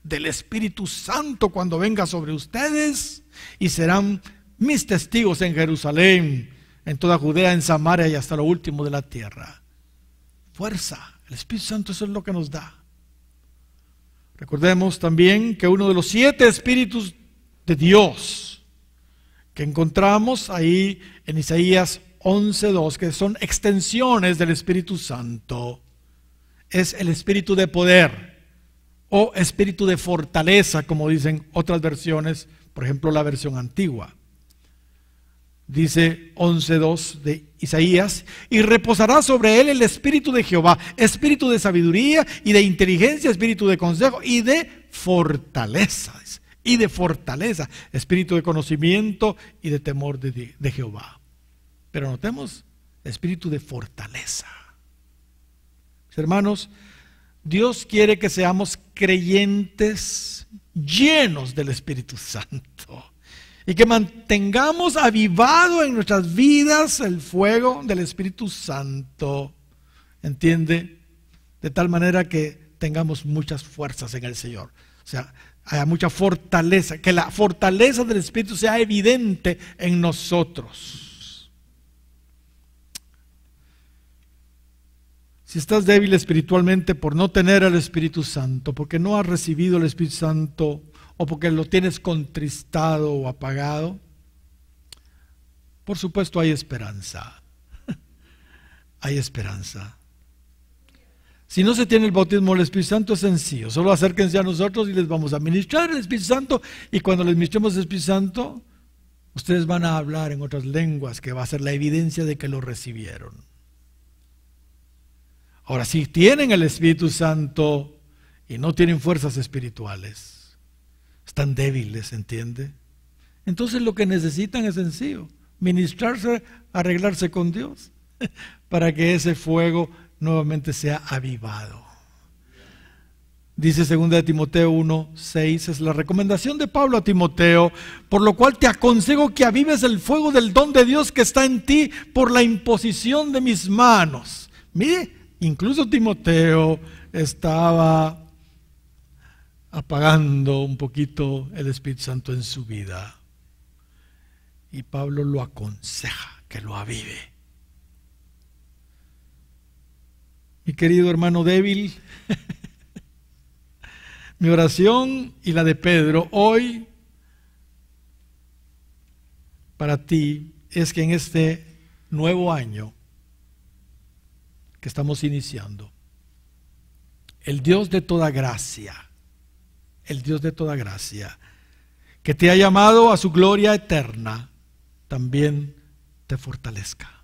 del Espíritu Santo cuando venga sobre ustedes, y serán mis testigos en Jerusalén, en toda Judea, en Samaria y hasta lo último de la tierra. Fuerza, el Espíritu Santo, eso es lo que nos da. Recordemos también que uno de los 7 espíritus de Dios que encontramos ahí en Isaías 11:2, que son extensiones del Espíritu Santo, es el espíritu de poder o espíritu de fortaleza, como dicen otras versiones, por ejemplo la versión antigua. Dice 11:2 de Isaías: y reposará sobre él el espíritu de Jehová, espíritu de sabiduría y de inteligencia, espíritu de consejo y de fortaleza. Y de fortaleza, espíritu de conocimiento y de temor de Jehová. Pero notemos, espíritu de fortaleza. Hermanos, Dios quiere que seamos creyentes llenos del Espíritu Santo y que mantengamos avivado en nuestras vidas el fuego del Espíritu Santo. ¿Entiende? de tal manera que tengamos muchas fuerzas en el Señor. O sea, haya mucha fortaleza, que la fortaleza del Espíritu sea evidente en nosotros. Si estás débil espiritualmente por no tener el Espíritu Santo, porque no has recibido el Espíritu Santo, o porque lo tienes contristado o apagado, por supuesto hay esperanza. Hay esperanza. Si no se tiene el bautismo del Espíritu Santo es sencillo, solo acérquense a nosotros y les vamos a ministrar el Espíritu Santo, y cuando les ministremos el Espíritu Santo, ustedes van a hablar en otras lenguas, que va a ser la evidencia de que lo recibieron. Ahora, si tienen el Espíritu Santo y no tienen fuerzas espirituales, están débiles, ¿entiende? Entonces lo que necesitan es sencillo, ministrarse, arreglarse con Dios, para que ese fuego nuevamente sea avivado. Dice 2 Timoteo 1:6, es la recomendación de Pablo a Timoteo: por lo cual te aconsejo que avives el fuego del don de Dios que está en ti por la imposición de mis manos. Mire, incluso Timoteo estaba apagando un poquito el Espíritu Santo en su vida, y Pablo lo aconseja que lo avive. Mi querido hermano débil, mi oración y la de Pedro hoy para ti es que en este nuevo año que estamos iniciando, el Dios de toda gracia, el Dios de toda gracia, que te ha llamado a su gloria eterna, también te fortalezca.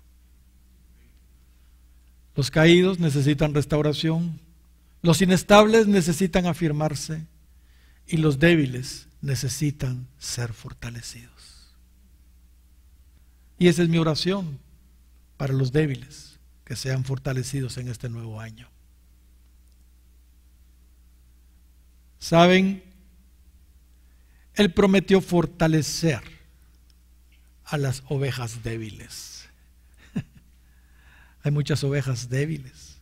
Los caídos necesitan restauración, los inestables necesitan afirmarse, y los débiles necesitan ser fortalecidos. Y esa es mi oración para los débiles, que sean fortalecidos en este nuevo año. ¿Saben? Él prometió fortalecer a las ovejas débiles. Hay muchas ovejas débiles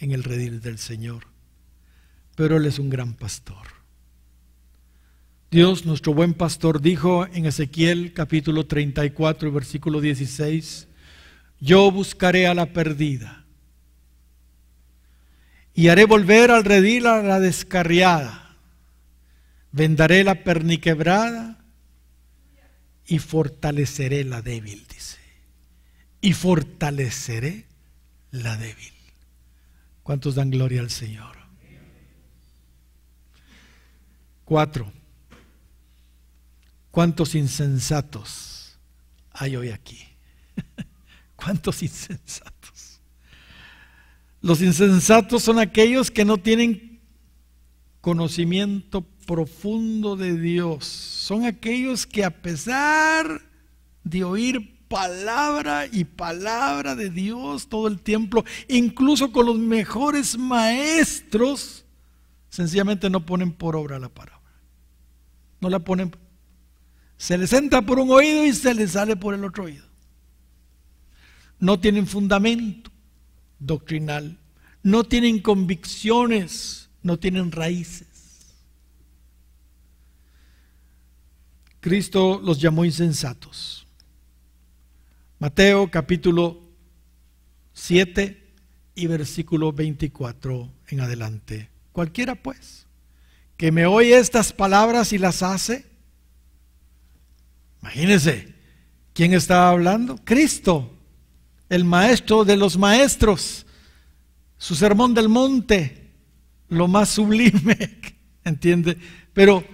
en el redil del Señor, pero Él es un gran pastor. Dios, nuestro buen pastor, dijo en Ezequiel capítulo 34, versículo 16: yo buscaré a la perdida y haré volver al redil a la descarriada, vendaré la perniquebrada y fortaleceré la débil, dice, y fortaleceré la débil. ¿Cuántos dan gloria al Señor? 4. ¿Cuántos insensatos hay hoy aquí? ¿Cuántos insensatos? Los insensatos son aquellos que no tienen conocimiento profundo de Dios. Son aquellos que, a pesar de oír palabra y palabra de Dios todo el tiempo, incluso con los mejores maestros, sencillamente no ponen por obra la palabra. No la ponen. Se les entra por un oído y se les sale por el otro oído. No tienen fundamento doctrinal, no tienen convicciones, no tienen raíces. Cristo los llamó insensatos. Mateo capítulo 7 y versículo 24 en adelante. Cualquiera pues que me oye estas palabras y las hace. Imagínense, ¿quién estaba hablando? Cristo, el maestro de los maestros. Su sermón del monte, lo más sublime, ¿entiende? Pero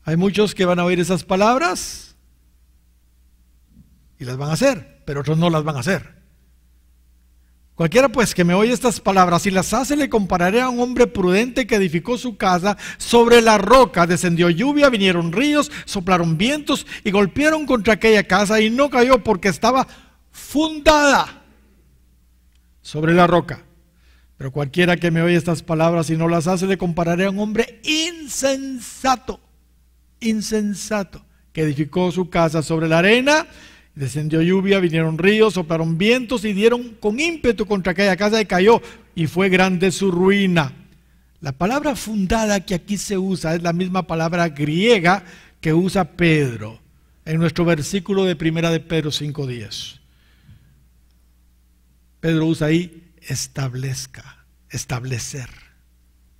hay muchos que van a oír esas palabras y las van a hacer, pero otros no las van a hacer. Cualquiera pues que me oye estas palabras y las hace, le compararé a un hombre prudente que edificó su casa sobre la roca. Descendió lluvia, vinieron ríos, soplaron vientos y golpearon contra aquella casa, y no cayó porque estaba fundada sobre la roca. Pero cualquiera que me oye estas palabras y no las hace, le compararé a un hombre insensato, que edificó su casa sobre la arena. Descendió lluvia, vinieron ríos, soplaron vientos y dieron con ímpetu contra aquella casa y cayó. y fue grande su ruina. La palabra fundada que aquí se usa es la misma palabra griega que usa Pedro en nuestro versículo de 1 de Pedro 5:10. Pedro usa ahí establezca, establecer,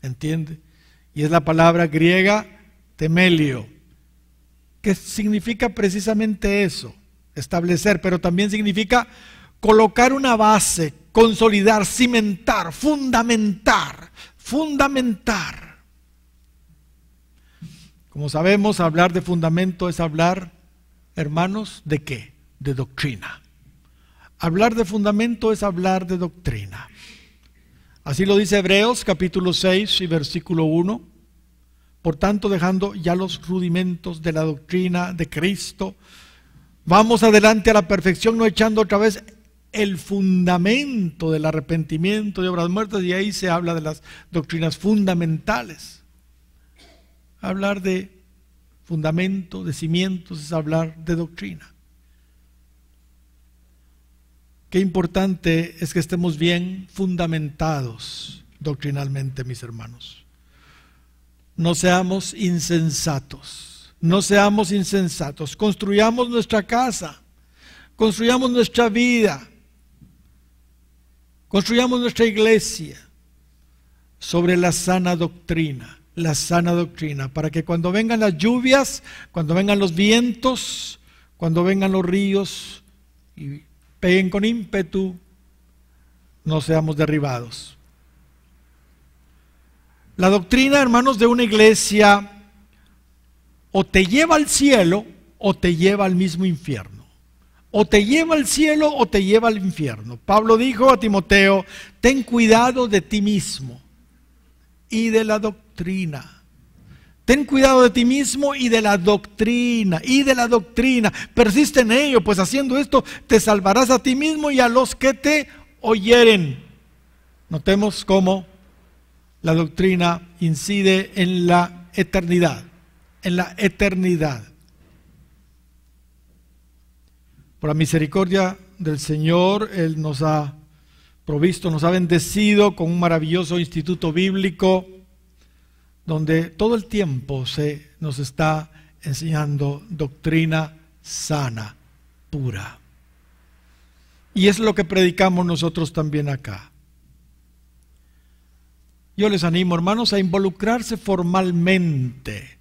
¿entiende? Y es la palabra griega temelio, que significa precisamente eso, establecer, pero también significa colocar una base, consolidar, cimentar, fundamentar. Como sabemos, hablar de fundamento es hablar, hermanos, ¿de qué? De doctrina. Hablar de fundamento es hablar de doctrina. Así lo dice Hebreos capítulo 6 y versículo 1. Por tanto, dejando ya los rudimentos de la doctrina de Cristo, vamos adelante a la perfección, no echando otra vez el fundamento del arrepentimiento de obras muertas, y ahí se habla de las doctrinas fundamentales. Hablar de fundamento, de cimientos, es hablar de doctrina. Qué importante es que estemos bien fundamentados doctrinalmente, mis hermanos. No seamos insensatos, no seamos insensatos. Construyamos nuestra casa, construyamos nuestra vida, construyamos nuestra iglesia sobre la sana doctrina, para que cuando vengan las lluvias, cuando vengan los vientos, cuando vengan los ríos y peguen con ímpetu, no seamos derribados. La doctrina, hermanos, de una iglesia o te lleva al cielo o te lleva al mismo infierno. O te lleva al cielo o te lleva al infierno. Pablo dijo a Timoteo, ten cuidado de ti mismo y de la doctrina. Ten cuidado de ti mismo y de la doctrina, Persiste en ello, pues haciendo esto te salvarás a ti mismo y a los que te oyeren. Notemos cómo la doctrina incide en la eternidad, Por la misericordia del Señor, Él nos ha provisto, nos ha bendecido con un maravilloso instituto bíblico, donde todo el tiempo se nos está enseñando doctrina sana, pura. Y es lo que predicamos nosotros también acá. Yo les animo, hermanos, a involucrarse formalmente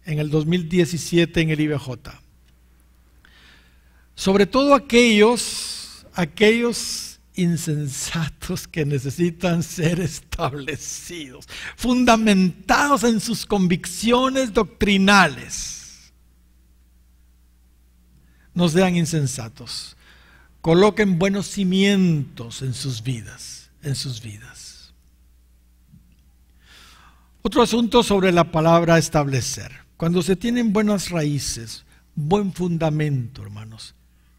en el 2017 en el IBJ. Sobre todo aquellos insensatos que necesitan ser establecidos, fundamentados en sus convicciones doctrinales. No sean insensatos. Coloquen buenos cimientos en sus vidas, Otro asunto sobre la palabra establecer. Cuando se tienen buenas raíces, buen fundamento, hermanos,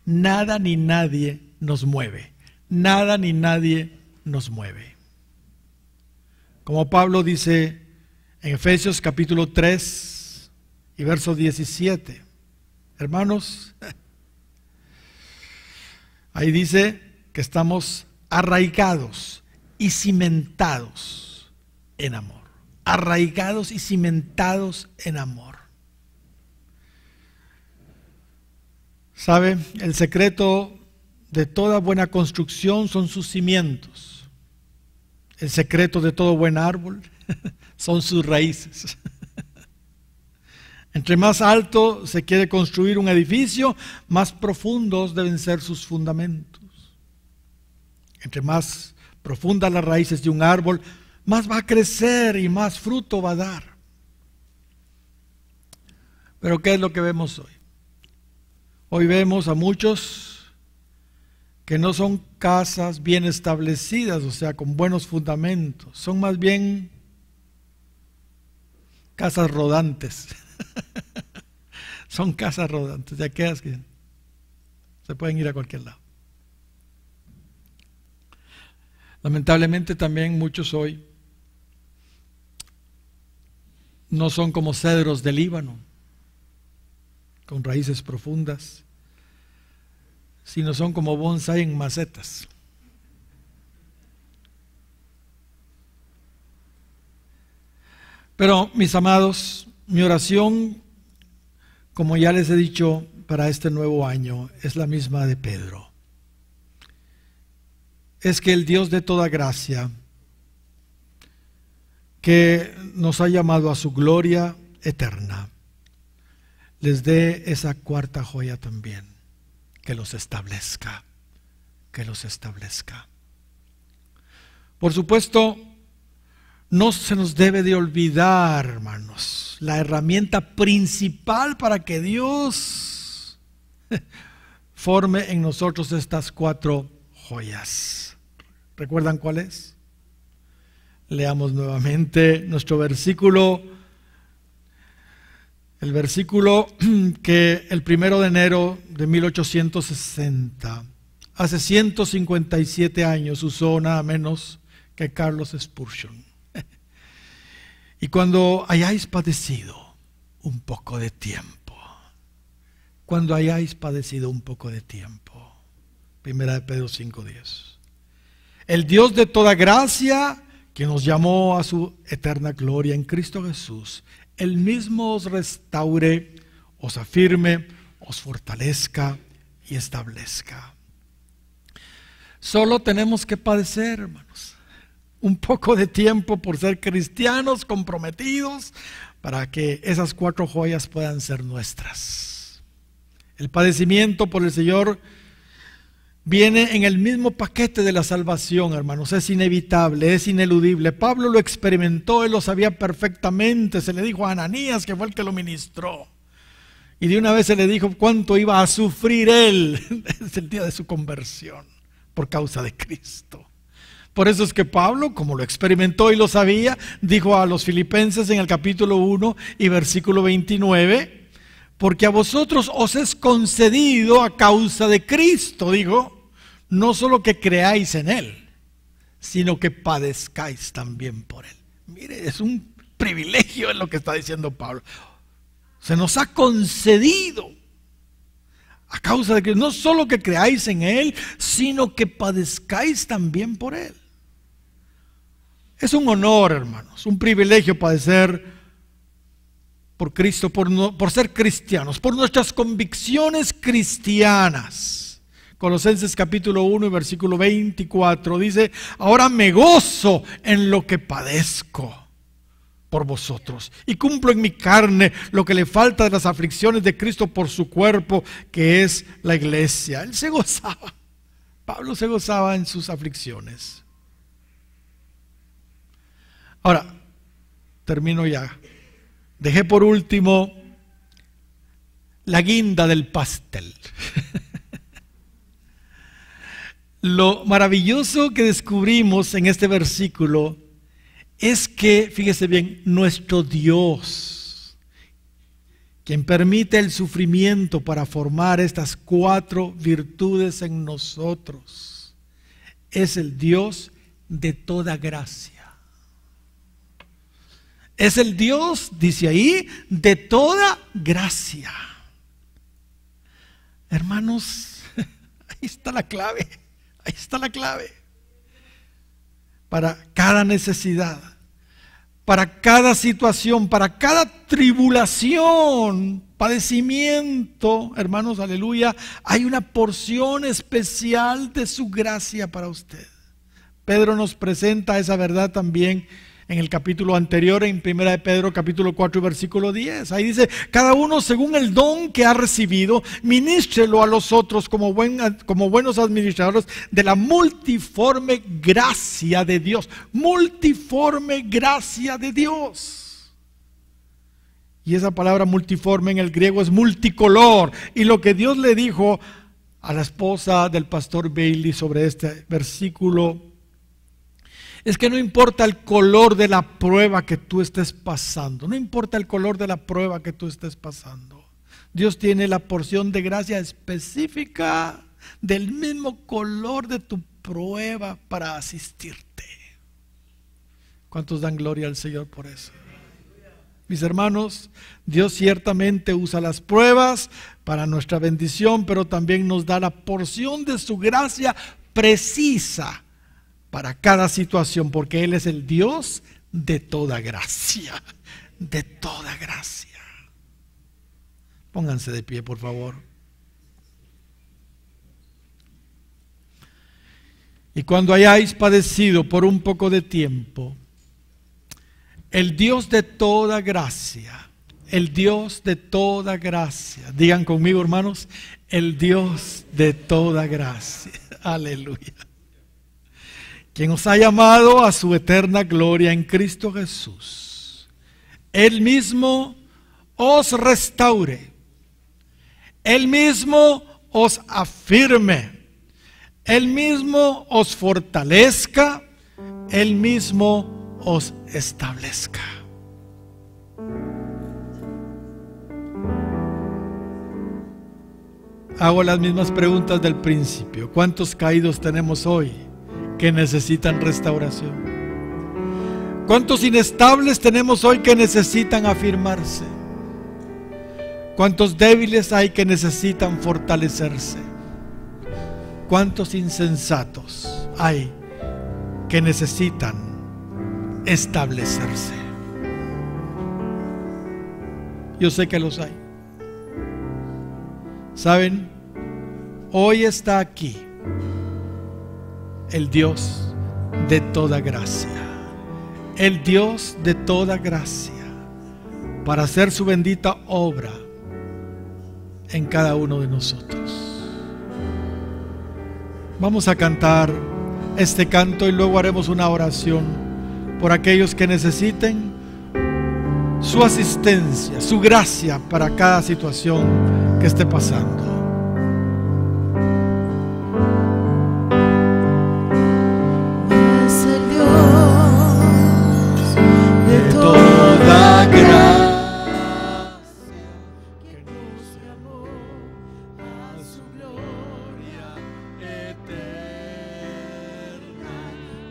nada ni nadie nos mueve. Nada ni nadie nos mueve. Como Pablo dice en Efesios capítulo 3 y verso 17. Hermanos, ahí dice que estamos arraigados y cimentados en amor. Arraigados y cimentados en amor. ¿Sabe? El secreto de toda buena construcción son sus cimientos. El secreto de todo buen árbol son sus raíces. Entre más alto se quiere construir un edificio, más profundos deben ser sus fundamentos. Entre más profundas las raíces de un árbol, más va a crecer y más fruto va a dar. Pero ¿qué es lo que vemos hoy? Hoy vemos a muchos que no son casas bien establecidas, o sea, con buenos fundamentos. Son más bien casas rodantes. Son casas rodantes, de aquellas que se pueden ir a cualquier lado. Lamentablemente también muchos hoy no son como cedros del Líbano, con raíces profundas, sino son como bonsái en macetas. Pero, mis amados, mi oración, como ya les he dicho, para este nuevo año es la misma de Pedro. Es que el Dios de toda gracia, que nos ha llamado a su gloria eterna, les dé esa cuarta joya también, que los establezca, que los establezca. Por supuesto, no se nos debe de olvidar, hermanos, la herramienta principal para que Dios forme en nosotros estas cuatro joyas. ¿Recuerdan cuál es? Leamos nuevamente nuestro versículo, el versículo que el 1 de enero de 1860, hace 157 años, usó nada menos que Carlos Spurgeon. Y cuando hayáis padecido un poco de tiempo, cuando hayáis padecido un poco de tiempo, 1 de Pedro 5:10, el Dios de toda gracia, que nos llamó a su eterna gloria en Cristo Jesús, Él mismo os restaure, os afirme, os fortalezca y establezca. Solo tenemos que padecer, hermanos, un poco de tiempo por ser cristianos comprometidos para que esas cuatro joyas puedan ser nuestras. El padecimiento por el Señor viene en el mismo paquete de la salvación, hermanos. Es inevitable, es ineludible. Pablo lo experimentó, él lo sabía perfectamente. Se le dijo a Ananías, que fue el que lo ministró. Y de una vez se le dijo cuánto iba a sufrir él desde el día de su conversión por causa de Cristo. Por eso es que Pablo, como lo experimentó y lo sabía, dijo a los filipenses en el capítulo 1 y versículo 29, porque a vosotros os es concedido a causa de Cristo, dijo, no solo que creáis en Él, sino que padezcáis también por Él. Mire, es un privilegio en lo que está diciendo Pablo. Se nos ha concedido a causa de que no solo que creáis en Él, sino que padezcáis también por Él. Es un honor, hermanos, un privilegio padecer por Cristo, por ser cristianos, por nuestras convicciones cristianas. Colosenses capítulo 1 y versículo 24 dice: ahora me gozo en lo que padezco por vosotros y cumplo en mi carne lo que le falta de las aflicciones de Cristo por su cuerpo, que es la iglesia. Él se gozaba, Pablo se gozaba en sus aflicciones. Ahora, termino ya. Dejé por último la guinda del pastel. Lo maravilloso que descubrimos en este versículo es que, fíjese bien, nuestro Dios, quien permite el sufrimiento para formar estas cuatro virtudes en nosotros, es el Dios de toda gracia. Es el Dios, dice ahí, de toda gracia. Hermanos, ahí está la clave, ahí está la clave. Para cada necesidad, para cada situación, para cada tribulación, padecimiento, hermanos, aleluya, hay una porción especial de su gracia para usted. Pedro nos presenta esa verdad también en el capítulo anterior, en 1 de Pedro capítulo 4 versículo 10. Ahí dice: cada uno según el don que ha recibido, ministrelo a los otros como buenos administradores de la multiforme gracia de Dios. Multiforme gracia de Dios. Y esa palabra multiforme en el griego es multicolor. Y lo que Dios le dijo a la esposa del pastor Bailey sobre este versículo es que no importa el color de la prueba que tú estés pasando, no importa el color de la prueba que tú estés pasando, Dios tiene la porción de gracia específica del mismo color de tu prueba para asistirte. ¿Cuántos dan gloria al Señor por eso? Mis hermanos, Dios ciertamente usa las pruebas para nuestra bendición, pero también nos da la porción de su gracia precisa para cada situación, porque Él es el Dios de toda gracia, de toda gracia. Pónganse de pie, por favor. Y cuando hayáis padecido por un poco de tiempo, el Dios de toda gracia, el Dios de toda gracia, digan conmigo, hermanos, el Dios de toda gracia, aleluya, quien os ha llamado a su eterna gloria en Cristo Jesús, Él mismo os restaure, Él mismo os afirme, Él mismo os fortalezca, Él mismo os establezca. Hago las mismas preguntas del principio. ¿Cuántos caídos tenemos hoy que necesitan restauración? ¿Cuántos inestables tenemos hoy que necesitan afirmarse? ¿Cuántos débiles hay que necesitan fortalecerse? ¿Cuántos insensatos hay que necesitan establecerse? Yo sé que los hay. ¿Saben? Hoy está aquí el Dios de toda gracia, el Dios de toda gracia, para hacer su bendita obra en cada uno de nosotros. Vamos a cantar este canto y luego haremos una oración por aquellos que necesiten su asistencia, su gracia para cada situación que esté pasando. Es el Dios de toda gracia que nos llamó a su gloria eterna,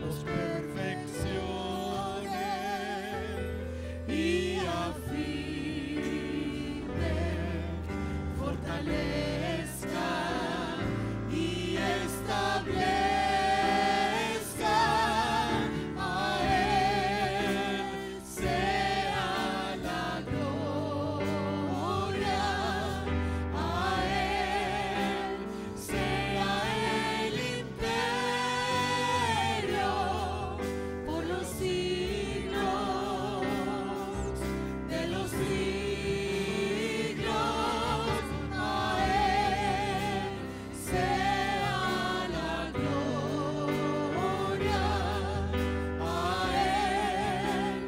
nos perfeccione y afirme, fortalezca y establezca. A Él sea la gloria, a Él sea el imperio por los siglos de los siglos. A Él sea la gloria, a Él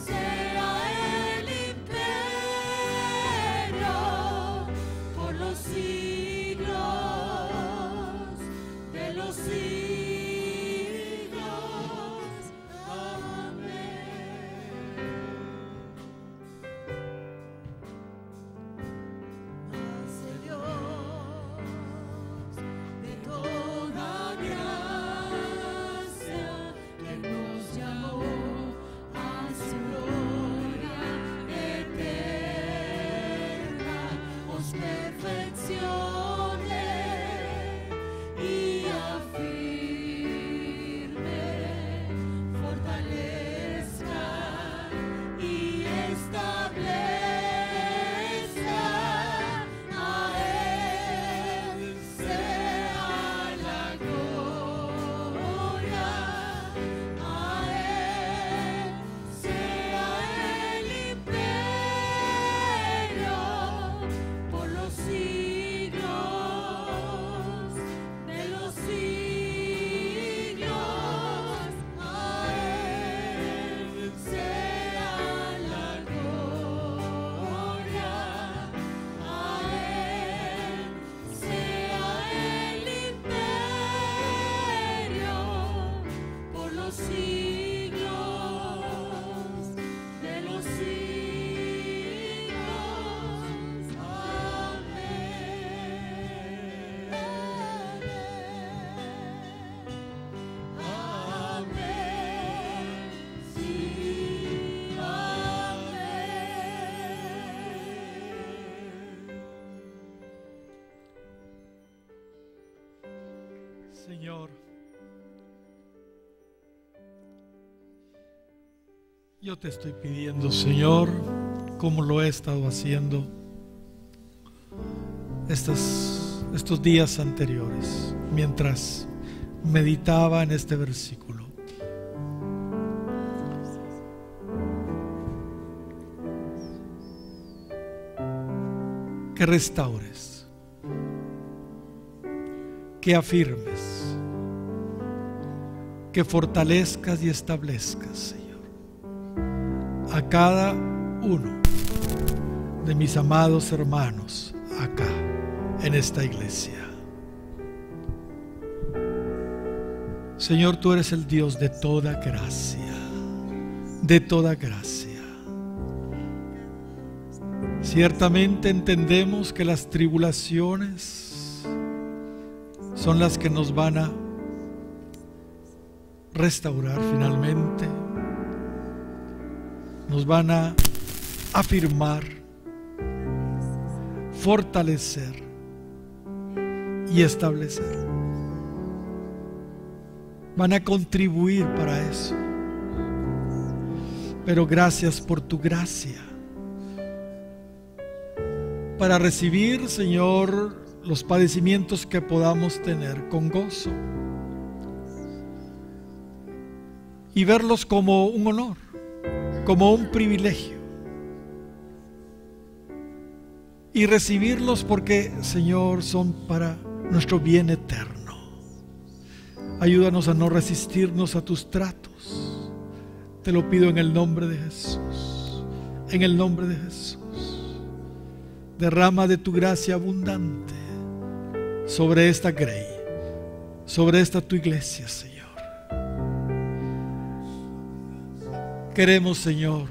sea el imperio por los siglos de los siglos. Hace Dios de toda gracia que nos llamó a su gloria eterna, os perfeccione y afirme, fortalezca y establezca. A Él sea la gloria, a Él sea el imperio por los siglos de los siglos. A Él sea la gloria, a Él sea el imperio por los siglos de los siglos. Amén. Sí, Señor, Yo te estoy pidiendo, Señor, como lo he estado haciendo estos días anteriores, mientras meditaba en este versículo, que restaures, que afirmes, que fortalezcas y establezcas, Señor, a cada uno de mis amados hermanos acá en esta iglesia. Señor, tú eres el Dios de toda gracia, de toda gracia. Ciertamente entendemos que las tribulaciones son las que nos van a restaurar finalmente, nos van a afirmar, fortalecer y establecer. Van a contribuir para eso. Pero gracias por tu gracia, para recibir, Señor, los padecimientos que podamos tener con gozo y verlos como un honor, como un privilegio, y recibirlos porque, Señor, son para nuestro bien eterno. Ayúdanos a no resistirnos a tus tratos. Te lo pido en el nombre de Jesús. En el nombre de Jesús. Derrama de tu gracia abundante sobre esta Grey, sobre esta tu iglesia, Señor. Queremos, Señor,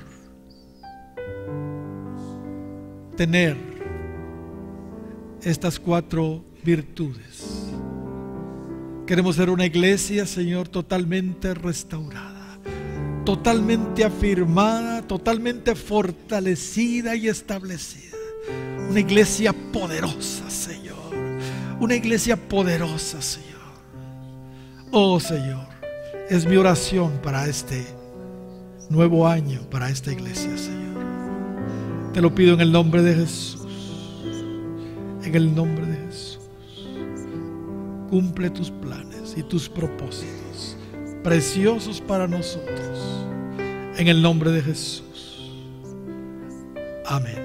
tener estas 4 virtudes. Queremos ser una iglesia, Señor, totalmente restaurada, totalmente afirmada, totalmente fortalecida y establecida. Una iglesia poderosa, Señor. Una iglesia poderosa, Señor. Oh, Señor, es mi oración para este nuevo año, para esta iglesia, Señor. Te lo pido en el nombre de Jesús. En el nombre de Jesús. Cumple tus planes y tus propósitos preciosos para nosotros. En el nombre de Jesús. Amén.